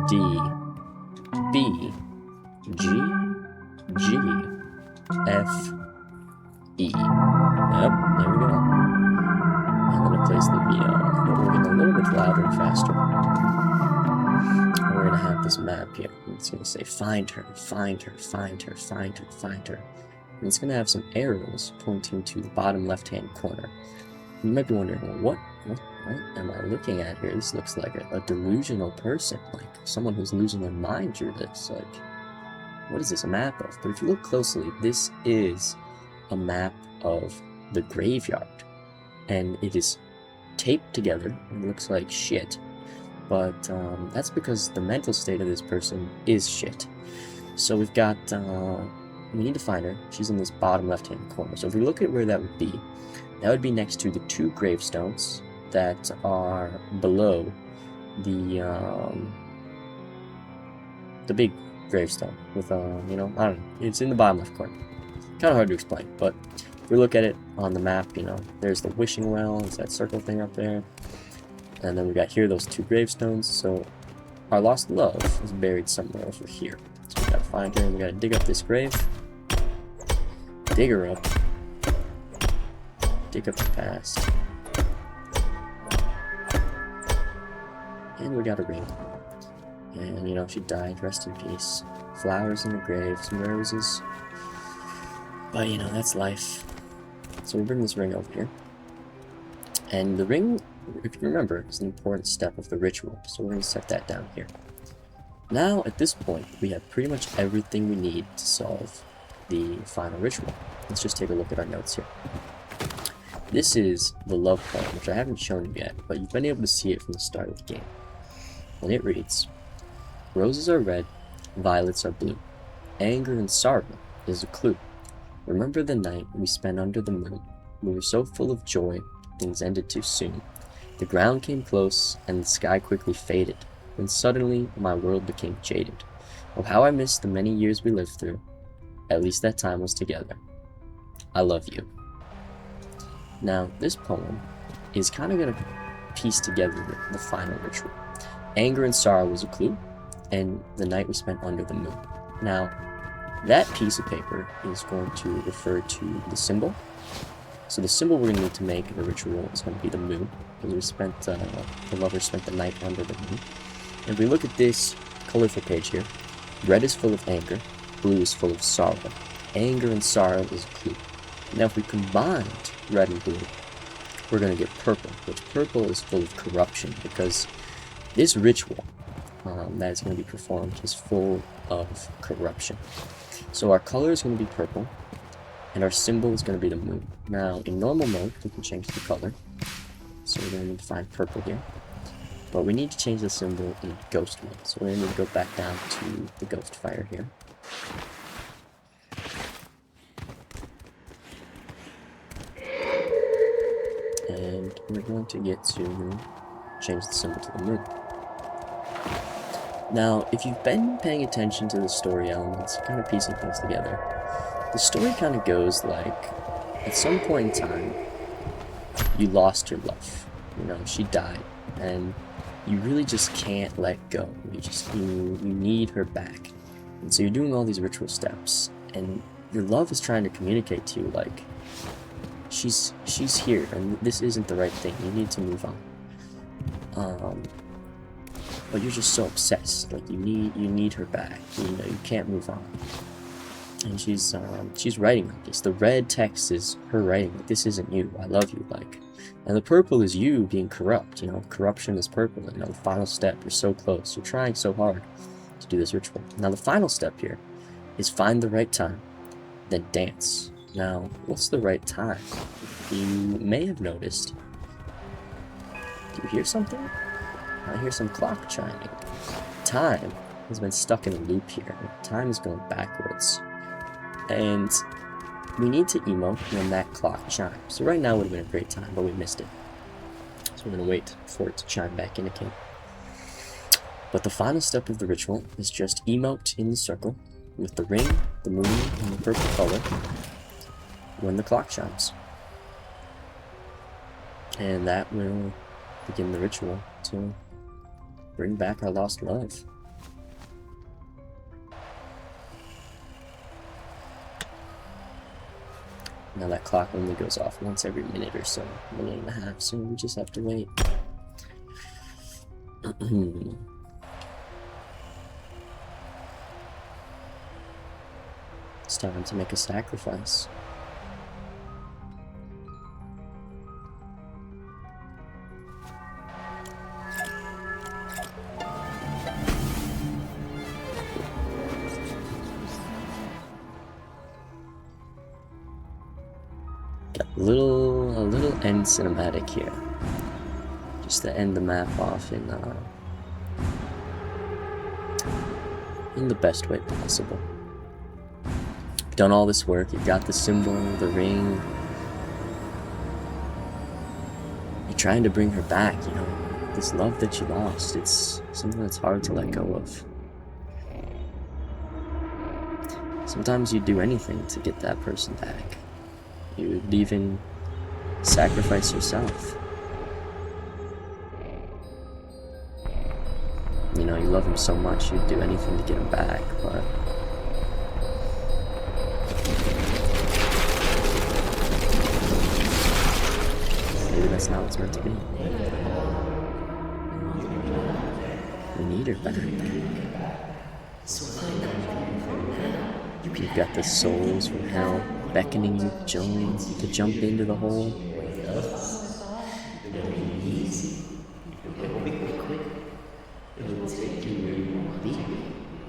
A: D, B, G, G, F, E. Yep, there we go. And then it plays the organ a little bit louder and faster. And we're gonna have this map here. It's gonna say find her, find her, find her, find her, find her. And it's gonna have some arrows pointing to the bottom left-hand corner. You might be wondering, well, what am I looking at here? This looks like a delusional person, like someone who's losing their mind through this. Like, what is this a map of? But if you look closely, this is a map of the graveyard, and it is taped together. It looks like shit, but that's because the mental state of this person is shit. So we've got, we need to find her. She's in this bottom left-hand corner. So if we look at where that would be next to the 2 gravestones that are below the big gravestone with, you know, I don't know, it's in the bottom left corner. Kind of hard to explain, but if we look at it on the map, you know, there's the wishing well, it's that circle thing up there, and then we got here those 2 gravestones. So our lost love is buried somewhere over here. So we gotta find her, and we gotta dig up this grave, dig her up, dig up the past, and we got a ring. And you know, she died, rest in peace. Flowers in the grave, some roses. But you know, that's life. So we bring this ring over here. And the ring, if you remember, is an important step of the ritual. So we're going to set that down here. Now, at this point, we have pretty much everything we need to solve the final ritual. Let's just take a look at our notes here. This is the love poem, which I haven't shown you yet, but you've been able to see it from the start of the game. And it reads, roses are red, violets are blue. Anger and sorrow is a clue. Remember the night we spent under the moon. We were so full of joy, things ended too soon. The ground came close, and the sky quickly faded. Then suddenly, my world became jaded. Oh, how I miss the many years we lived through. At least that time was together. I love you. Now, this poem is kind of going to piece together the final ritual. Anger and sorrow was a clue, and the night we spent under the moon. Now, that piece of paper is going to refer to the symbol. So the symbol we're going to need to make in the ritual is going to be the moon, because the lovers spent the night under the moon. And if we look at this colorful page here, red is full of anger, blue is full of sorrow. Anger and sorrow is a clue. Now if we combined red and blue, we're going to get purple, which purple is full of corruption, because this ritual that is going to be performed is full of corruption. So our color is going to be purple, and our symbol is going to be the moon. Now, in normal mode, we can change the color. So we're going to need to find purple here. But we need to change the symbol in ghost mode. So we're going to need to go back down to the ghost fire here. And we're going to get to change the symbol to the moon. Now, if you've been paying attention to the story elements, kind of piecing things together, the story kind of goes like, at some point in time, you lost your love. You know, she died, and you really just can't let go. You need her back. And so you're doing all these ritual steps, and your love is trying to communicate to you, like, she's here, and this isn't the right thing. You need to move on. But you're just so obsessed. Like, you need her back. You know, you can't move on. And she's writing like this. The red text is her writing like, this isn't you. I love you. Like, and the purple is you being corrupt. You know, corruption is purple. You know, the final step. You're so close. You're trying so hard to do this ritual. Now, the final step here is find the right time, then dance. Now, what's the right time? You may have noticed. Do you hear something? I hear some clock chiming. Time has been stuck in a loop here. Time is going backwards. And we need to emote when that clock chimes. So right now would have been a great time, but we missed it. So we're going to wait for it to chime back in again. But the final step of the ritual is just emote in the circle with the ring, the moon, and the purple color when the clock chimes. And that will begin the ritual to bring back our lost love. Now that clock only goes off once every minute or so, minute and a half, so we just have to wait. It's time to make a sacrifice. Got a little end cinematic here, just to end the map off in the best way possible. You've done all this work, you've got the symbol, the ring. You're trying to bring her back, you know, this love that you lost, it's something that's hard to let go of. Sometimes you'd do anything to get that person back. You'd even sacrifice yourself. You know, you love him so much, you'd do anything to get him back, but maybe that's not what's meant to be. We need her back. You've got the souls from hell beckoning you to jump into the hole.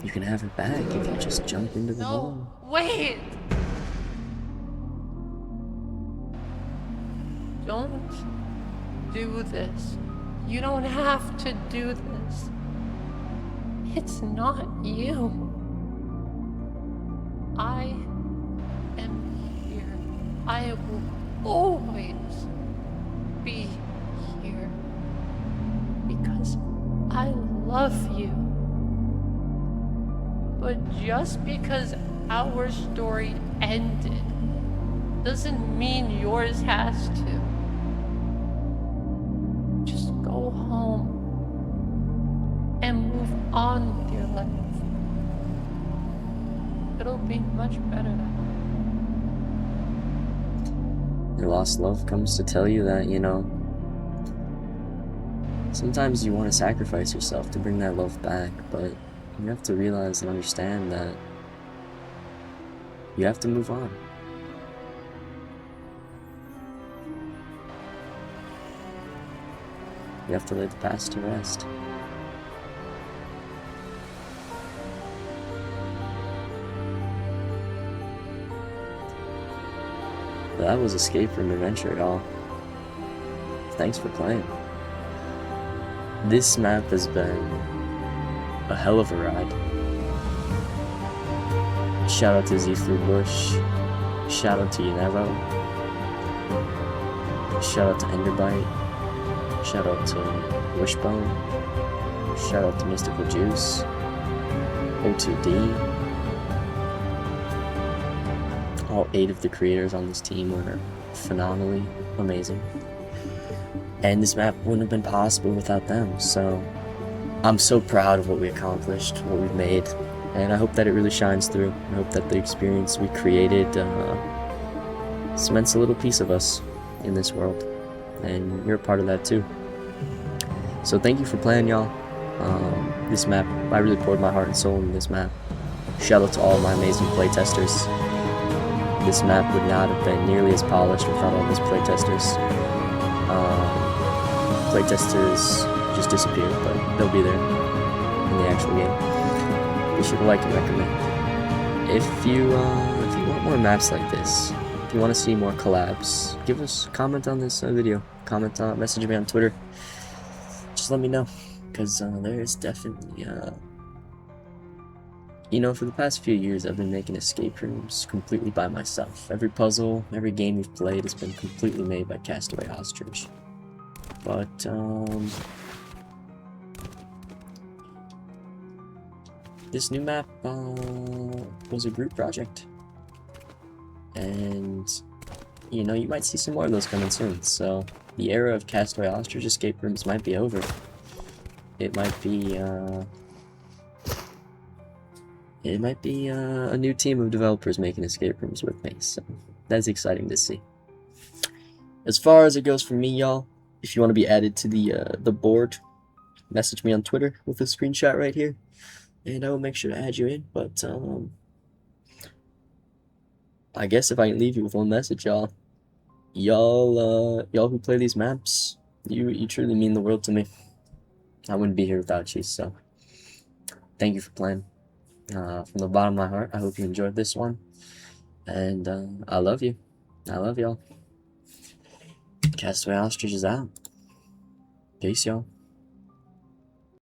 A: You can have her back if you just jump into the hole.
B: Wait! Don't do this. You don't have to do this. It's not you. I am here. I will always be here. Because I love you. But just because our story ended doesn't mean yours has to. Just go home and move on with your life. It'll be much better that way.
A: Your lost love comes to tell you that, you know, sometimes you want to sacrifice yourself to bring that love back, but you have to realize and understand that you have to move on. You have to lay the past to rest. But that was Escape Room Adventure, y'all. Thanks for playing. This map has been a hell of a ride. Shout out to Z3 Bush. Shout out to Unero. Shout out to Enderbite. Shout out to Wishbone. Shout out to Mystical Juice. O2D. All 8 of the creators on this team were phenomenally amazing. And this map wouldn't have been possible without them, so I'm so proud of what we accomplished, what we've made, and I hope that it really shines through. I hope that the experience we created cements a little piece of us in this world, and you're a part of that too. So thank you for playing, y'all. This map, I really poured my heart and soul into this map. Shout out to all my amazing playtesters. This map would not have been nearly as polished without all these playtesters. Playtesters just disappeared, but they'll be there in the actual game. Be sure to like and recommend. If you want more maps like this, if you want to see more collabs, give us a comment on this video. Message me on Twitter. Just let me know, because there is definitely you know, for the past few years I've been making escape rooms completely by myself. Every puzzle, every game we've played has been completely made by Castaway Ostrich. But this new map was a group project, and you know, you might see some more of those coming soon. So the era of Castaway Ostrich escape rooms might be over. It might be a new team of developers making escape rooms with me. So that's exciting to see. As far as it goes for me, y'all, if you want to be added to the board, message me on Twitter with a screenshot right here, and I will make sure to add you in. But I guess if I can leave you with one message, y'all who play these maps, you truly mean the world to me. I wouldn't be here without you. So thank you for playing. From the bottom of my heart, I hope you enjoyed this one, and I love you. I love y'all. Castaway Ostrich is out. Peace, y'all.